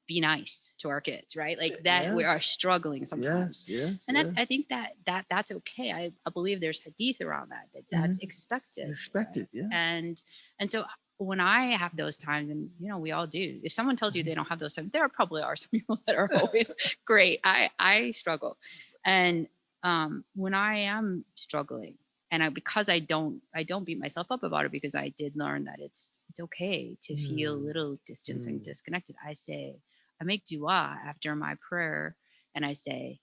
be nice to our kids, right? Like that, we are struggling sometimes. I think that's okay. I believe there's hadith around that's expected. Expected, right? yeah. And so when I have those times, and we all do, if someone tells you they don't have those times, there probably are some people that are always great. I struggle. And when I am struggling, and because I don't beat myself up about it, because I did learn that it's okay to feel a little distance and disconnected. I make dua after my prayer, and I say,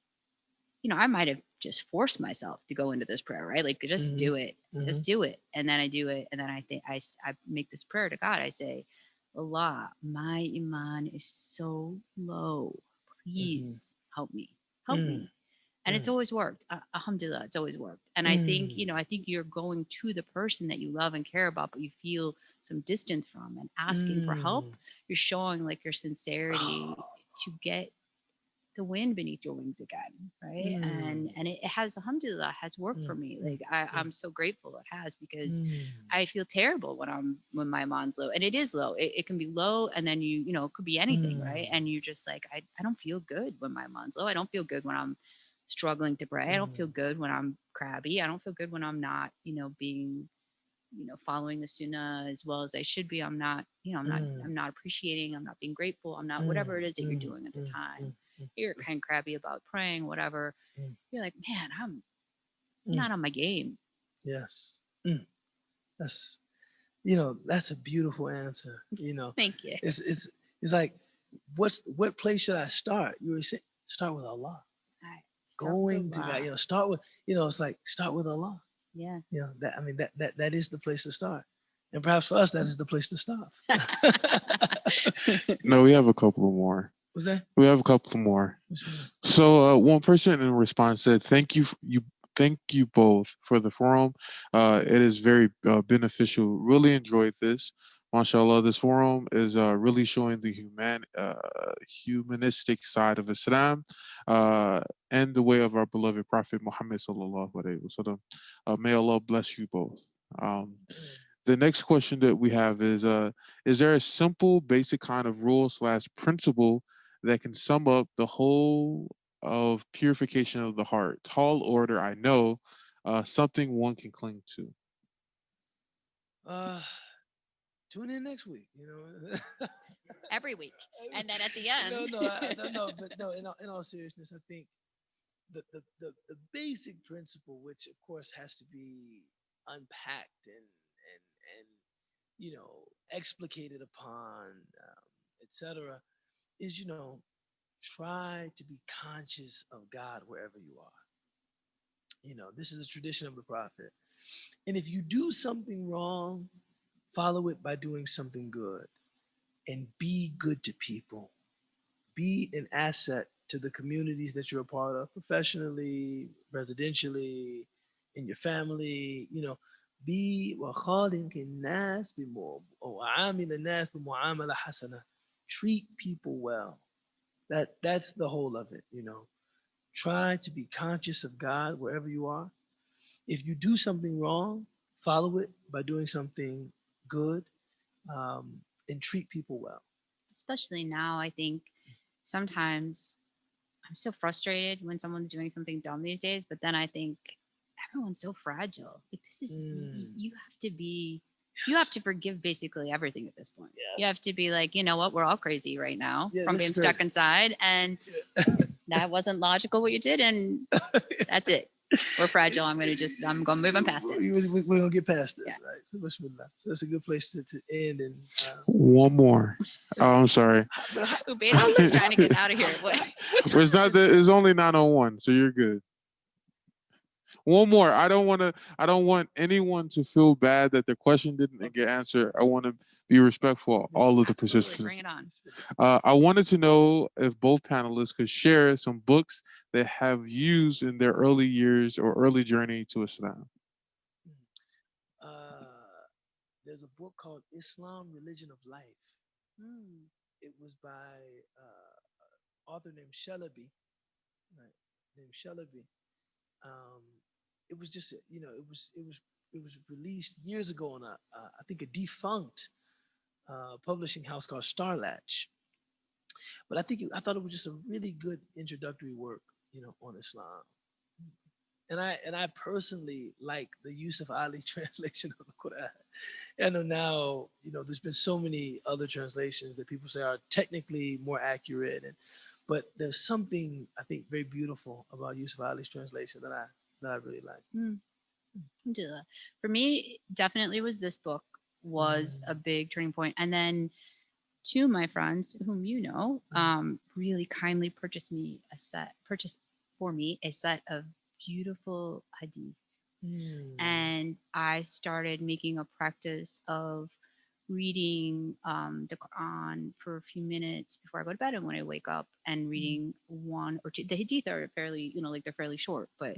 I might have just forced myself to go into this prayer, right? Like just do it, just do it. And then I do it. And then I think I make this prayer to God. I say, Allah, my iman is so low. Please help me, help me. And it's always worked. Alhamdulillah, it's always worked. And I think, I think you're going to the person that you love and care about, but you feel some distance from, and asking for help. You're showing like your sincerity to get the wind beneath your wings again, right? And it has, alhamdulillah, has worked for me. Like I'm so grateful it has, because I feel terrible when my iman's low, and it is low. It can be low, and then it could be anything, right? And you're just like, I don't feel good when my iman's low. I don't feel good when I'm struggling to pray. I don't feel good when I'm crabby. I don't feel good when I'm not, being, following the sunnah as well as I should be. I'm not, I'm not appreciating. I'm not being grateful. I'm not, whatever it is that you're doing at the time. You're kind of crabby about praying, whatever. You're like, man, I'm not on my game. Yes. That's that's a beautiful answer. Thank you. It's like, what place should I start? You were saying, start with Allah. Going to God, start with, it's like, start with Allah. Yeah. That is the place to start. And perhaps for us, that is the place to stop. No, we have a couple more. What's that? We have a couple more. So one person in response said, thank you both for the forum. It is very beneficial. Really enjoyed this. MashaAllah, this forum is really showing the humanistic side of Islam and the way of our beloved Prophet Muhammad sallallahu alaihi wasallam. May Allah bless you both. The next question that we have is there a simple, basic kind of rule/principle that can sum up the whole of purification of the heart? Tall order, I know, something one can cling to. Tune in next week. Every week, and then at the end. But no. In all seriousness, I think the basic principle, which of course has to be unpacked and explicated upon, etc., is try to be conscious of God wherever you are. This is a tradition of the Prophet, and if you do something wrong, follow it by doing something good, and be good to people. Be an asset to the communities that you're a part of, professionally, residentially, in your family. be وخالق الناس وعامل الناس بمعاملة حسنة. Treat people well. That's the whole of it, you know. Try to be conscious of God wherever you are. If you do something wrong, follow it by doing something good, and treat people well. Especially now, I think sometimes I'm so frustrated when someone's doing something dumb these days, but then I think everyone's so fragile. Like this is you have to be you have to forgive basically everything at this point. You have to be like, you know what, we're all crazy right now Yeah, from that's being crazy. stuck inside and that wasn't logical what you did and that's it. We're fragile. I'm gonna move on past it. We're gonna get past this, Yeah. right? So bismillah. So that's a good place to end. And One more. Oh, I'm sorry. Ubaydullah was trying to get out of here. What Well, it's not that. It's only 9:01, so you're good. One more. I don't want anyone to feel bad that their question didn't get answered. I want to be respectful of all of the Absolutely, bring participants. it on. I wanted to know if both panelists could share some books they have used in their early years or early journey to Islam. there's a book called Islam, Religion of Life. It was by author named Shalaby, right? Named Shalaby. It was just, it was released years ago on I think a defunct publishing house called Starlatch. But I thought it was just a really good introductory work, on Islam. And I personally like the Yusuf Ali translation of the Quran. I know now, there's been so many other translations that people say are technically more accurate, but there's something I think very beautiful about Yusuf Ali's translation that I really like. For me, definitely was this book was a big turning point. And then two of my friends, whom you know, really kindly purchased for me a set of beautiful hadith. And I started making a practice of reading the Quran for a few minutes before I go to bed and when I wake up, and reading one or two. The hadith are fairly, like they're fairly short, but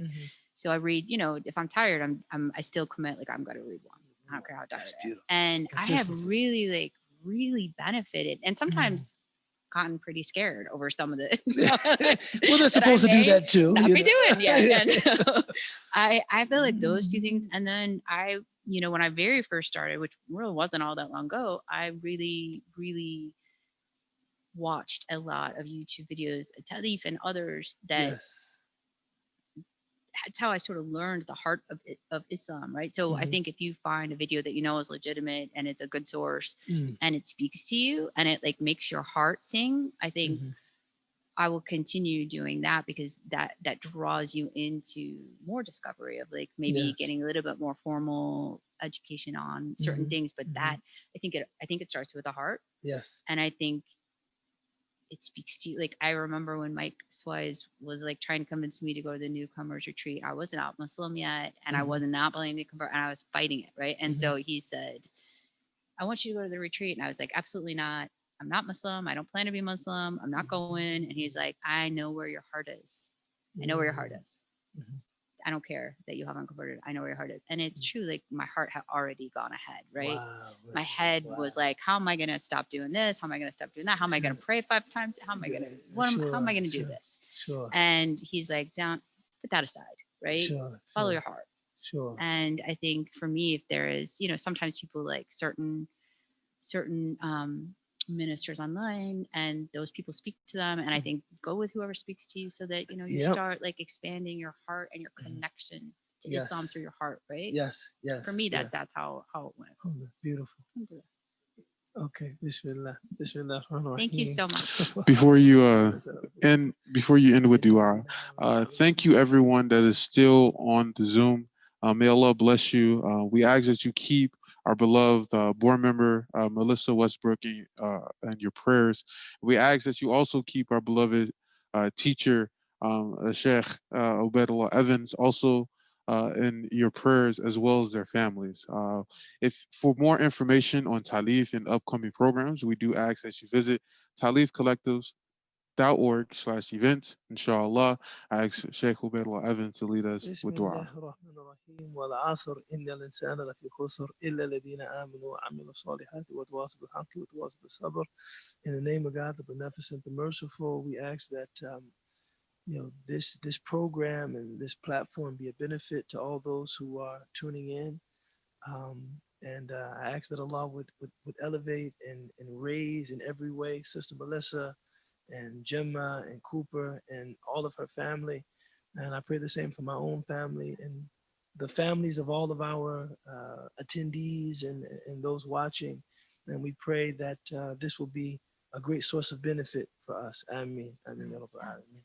so I read. If I'm tired, I still commit. Like I'm gonna read one. I don't care how tired I am. And I have really benefited, and sometimes gotten pretty scared over some of the well, they're supposed to do that too. Not be doing, yeah. And so I feel like those two things, and then when I very first started, which really wasn't all that long ago, I really watched a lot of YouTube videos, Talif and others that. That's how I sort of learned the heart of Islam, right? So I think if you find a video that is legitimate and it's a good source and it speaks to you and it like makes your heart sing, I think I will continue doing that, because that draws you into more discovery of like maybe getting a little bit more formal education on certain things. But that I think it starts with the heart. Yes. And I think it speaks to you. Like I remember when Mike Swise was like trying to convince me to go to the newcomers retreat. I wasn't out Muslim yet, and I was not planning to convert, and I was fighting it, right? And so he said, "I want you to go to the retreat," and I was like, "Absolutely not. I'm not Muslim. I don't plan to be Muslim. I'm not going." And he's like, "I know where your heart is. I know where your heart is. I don't care that you haven't converted. I know where your heart is." And it's true. Like my heart had already gone ahead, right? Wow. My head was like, how am I going to stop doing this? How am I going to stop doing that? How am I going to pray 5 times? How am I going to, how am I going to do this? Sure. And he's like, don't put that aside, right? Follow your heart. Sure. And I think for me, if there is, sometimes people like certain ministers online, and those people speak to them, and I think go with whoever speaks to you, so that you start like expanding your heart and your connection to Islam through your heart, right? Yes. For me, that's how it went. Beautiful. Okay, Bismillah. Bismillah. Thank you so much. Before you end with dua, thank you everyone that is still on the Zoom. May Allah bless you. We ask that you keep our beloved board member Melissa Westbrook in your prayers. We ask that you also keep our beloved teacher Sheikh Ubaydullah Evans also in your prayers, as well as their families. If for more information on Talif and upcoming programs, we do ask that you visit Talif Collectives www.ubaydullah.org/events. Inshallah, I ask Sheikh Ubaydullah Evans to lead us بسم with dua. الله الرحمن الرحيم والعصر إن الإنسان لفي خسر إلا الذين آمنوا وعملوا الصالحات وتواصوا بالحق وتواصوا بالصبر. In the name of God, the Beneficent, the Merciful, we ask that this program and this platform be a benefit to all those who are tuning in. And I ask that Allah would elevate and raise in every way Sister Melissa and Gemma and Cooper and all of her family. And I pray the same for my own family and the families of all of our attendees and those watching. And we pray that this will be a great source of benefit for us. Ameen. Ameen. Ya Rabbal Alameen.